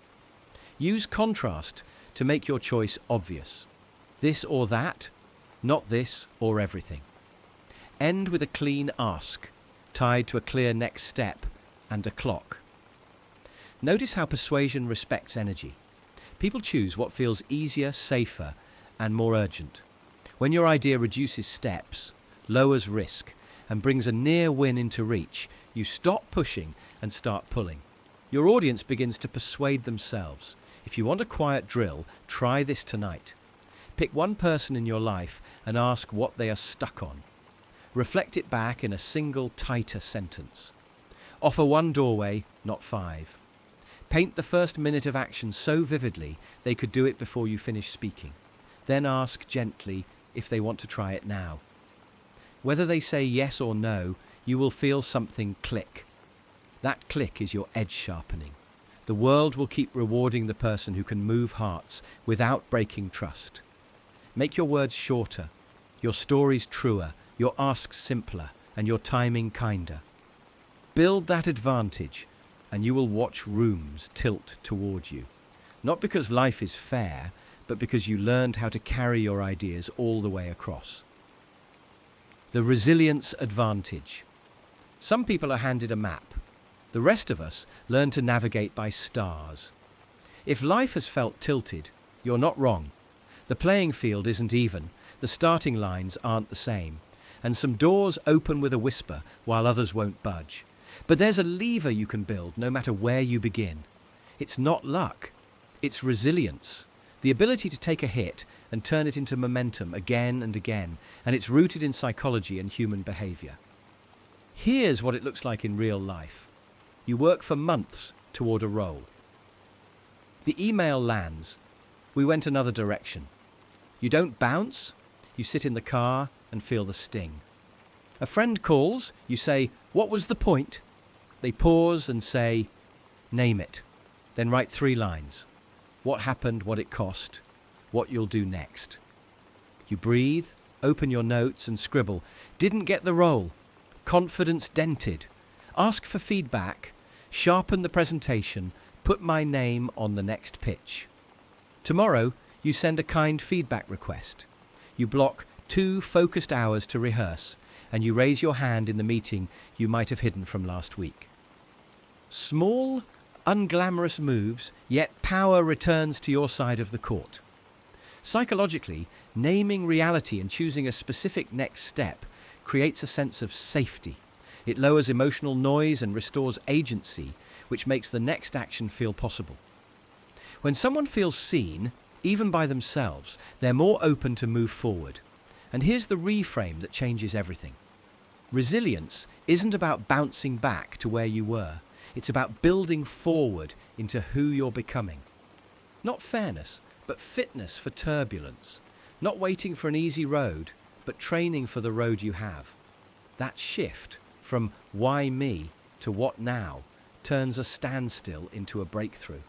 Use contrast to make your choice obvious. This or that, not this or everything. End with a clean ask, tied to a clear next step and a clock. Notice how persuasion respects energy. People choose what feels easier, safer, and more urgent. When your idea reduces steps, lowers risk, and brings a near win into reach, you stop pushing and start pulling. Your audience begins to persuade themselves. If you want a quiet drill, try this tonight. Pick one person in your life and ask what they are stuck on. Reflect it back in a single, tighter sentence. Offer one doorway, not 5. Paint the first minute of action so vividly they could do it before you finish speaking. Then ask gently if they want to try it now. Whether they say yes or no, you will feel something click. That click is your edge sharpening. The world will keep rewarding the person who can move hearts without breaking trust. Make your words shorter, your stories truer, your asks simpler, and your timing kinder. Build that advantage, and you will watch rooms tilt toward you. Not because life is fair, but because you learned how to carry your ideas all the way across. The Resilience Advantage. Some people are handed a map. The rest of us learn to navigate by stars. If life has felt tilted, you're not wrong. The playing field isn't even, the starting lines aren't the same, and some doors open with a whisper while others won't budge. But there's a lever you can build no matter where you begin. It's not luck, it's resilience. The ability to take a hit and turn it into momentum again and again, and it's rooted in psychology and human behavior. Here's what it looks like in real life. You work for months toward a role. The email lands. We went another direction. You don't bounce, you sit in the car and feel the sting. A friend calls, you say, "What was the point?" They pause and say, "Name it." Then write 3 lines. What happened, what it cost, what you'll do next. You breathe, open your notes and scribble. Didn't get the role. Confidence dented. Ask for feedback. Sharpen the presentation. Put my name on the next pitch. Tomorrow, you send a kind feedback request. You block 2 focused hours to rehearse, and you raise your hand in the meeting you might have hidden from last week. Small, unglamorous moves, yet power returns to your side of the court. Psychologically, naming reality and choosing a specific next step creates a sense of safety. It lowers emotional noise and restores agency, which makes the next action feel possible. When someone feels seen, even by themselves, they're more open to move forward. And here's the reframe that changes everything. Resilience isn't about bouncing back to where you were. It's about building forward into who you're becoming. Not fairness, but fitness for turbulence. Not waiting for an easy road, but training for the road you have. That shift from why me to what now turns a standstill into a breakthrough.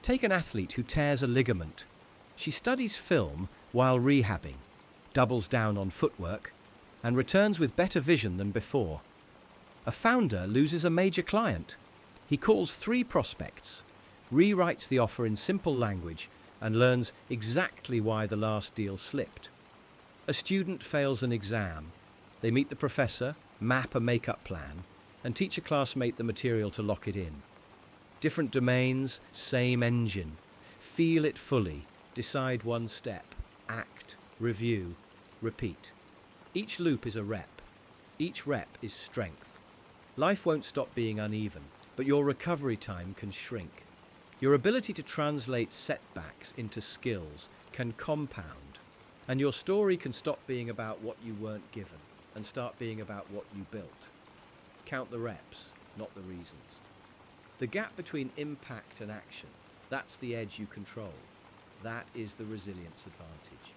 Take an athlete who tears a ligament. She studies film while rehabbing, doubles down on footwork, and returns with better vision than before. A founder loses a major client. He calls 3 prospects, rewrites the offer in simple language, and learns exactly why the last deal slipped. A student fails an exam. They meet the professor, map a makeup plan, and teach a classmate the material to lock it in. Different domains, same engine. Feel it fully, decide one step, act, review, repeat. Each loop is a rep. Each rep is strength. Life won't stop being uneven, but your recovery time can shrink. Your ability to translate setbacks into skills can compound, and your story can stop being about what you weren't given and start being about what you built. Count the reps, not the reasons. The gap between impact and action, that's the edge you control. That is the resilience advantage.